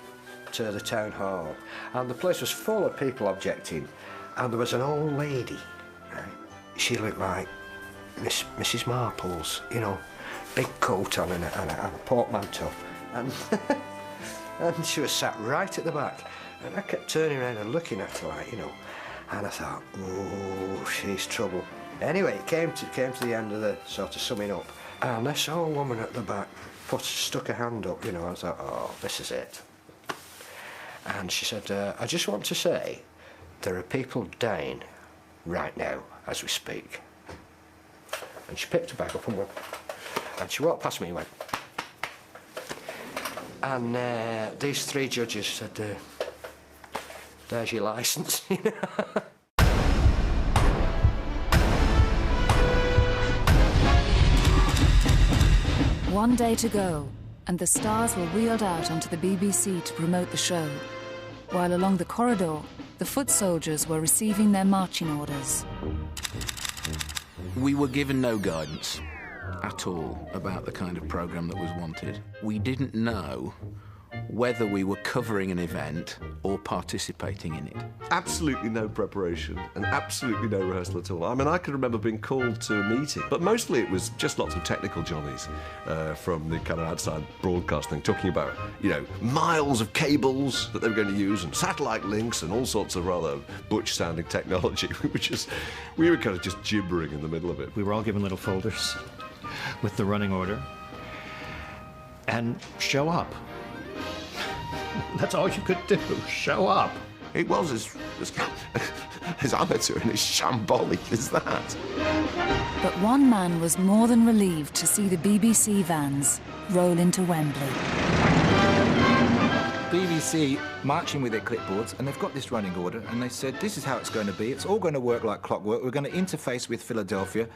to the town hall, and the place was full of people objecting, and there was an old lady, right? She looked like Mrs. Marples, you know, big coat on and a portmanteau, and and she was sat right at the back, and I kept turning around and looking at her like, you know, and I thought, oh, she's trouble. Anyway, it came to the end of the sort of summing up, and this old woman at the back stuck her hand up, you know. I thought, oh, this is it. And she said, I just want to say there are people dying right now as we speak. And she picked her back up and went, and she walked past me and went. And these 3 judges said, there's your licence, you know. One day to go, and the stars were wheeled out onto the BBC to promote the show, while along the corridor, the foot soldiers were receiving their marching orders. We were given no guidance at all about the kind of programme that was wanted. We didn't know whether we were covering an event or participating in it. Absolutely no preparation and absolutely no rehearsal at all. I mean, I can remember being called to a meeting, but mostly it was just lots of technical johnnies from the kind of outside broadcasting, talking about, you know, miles of cables that they were going to use and satellite links and all sorts of rather butch-sounding technology. We were kind of just gibbering in the middle of it. We were all given little folders with the running order and show up. That's all you could do, show up. It was as amateur and as shambolic as that. But one man was more than relieved to see the BBC vans roll into Wembley. BBC marching with their clipboards, and they've got this running order, and they said, this is how it's going to be. It's all going to work like clockwork. We're going to interface with Philadelphia.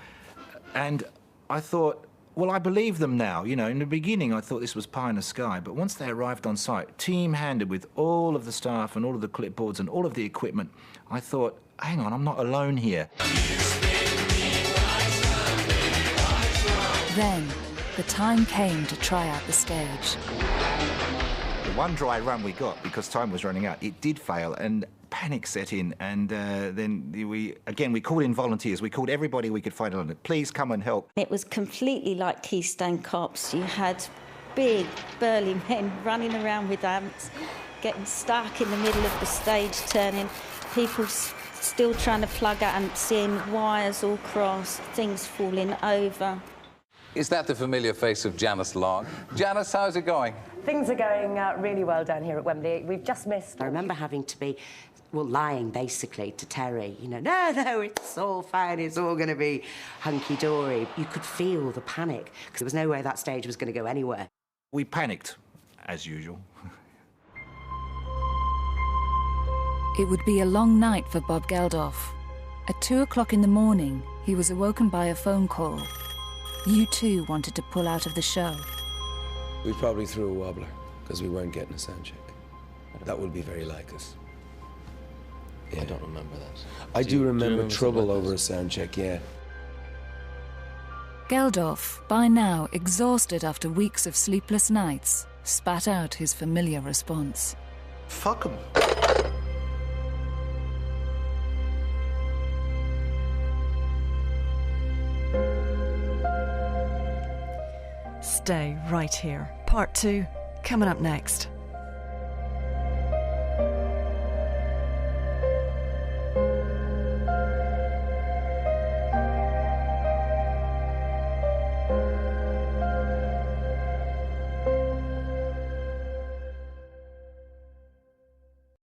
And I thought, well, I believe them now. You know, in the beginning, I thought this was pie in the sky, but once they arrived on site, team-handed with all of the staff and all of the clipboards and all of the equipment, I thought, hang on, I'm not alone here. Then, the time came to try out the stage. The one dry run we got, because time was running out, it did fail, and panic set in, and then we called in volunteers. We called everybody we could find in London. Please come and help. It was completely like Keystone Cops. You had big, burly men running around with amps, getting stuck in the middle of the stage, turning, people still trying to plug out and seeing wires all crossed, things falling over. Is that the familiar face of Janice Long? Janice, how's it going? Things are going really well down here at Wembley. We've just missed... I remember having to be, well, lying, basically, to Terry. You know, no, it's all fine, it's all going to be hunky-dory. You could feel the panic, because there was no way that stage was going to go anywhere. We panicked, as usual. It would be a long night for Bob Geldof. At 2 o'clock in the morning, he was awoken by a phone call. U2 wanted to pull out of the show. We probably threw a wobbler, because we weren't getting a sound check. That would be very like us. Yeah. I don't remember that. I do remember trouble over a sound check, yeah. Geldof, by now exhausted after weeks of sleepless nights, spat out his familiar response. Fuck 'em. Stay right here. Part 2, coming up next.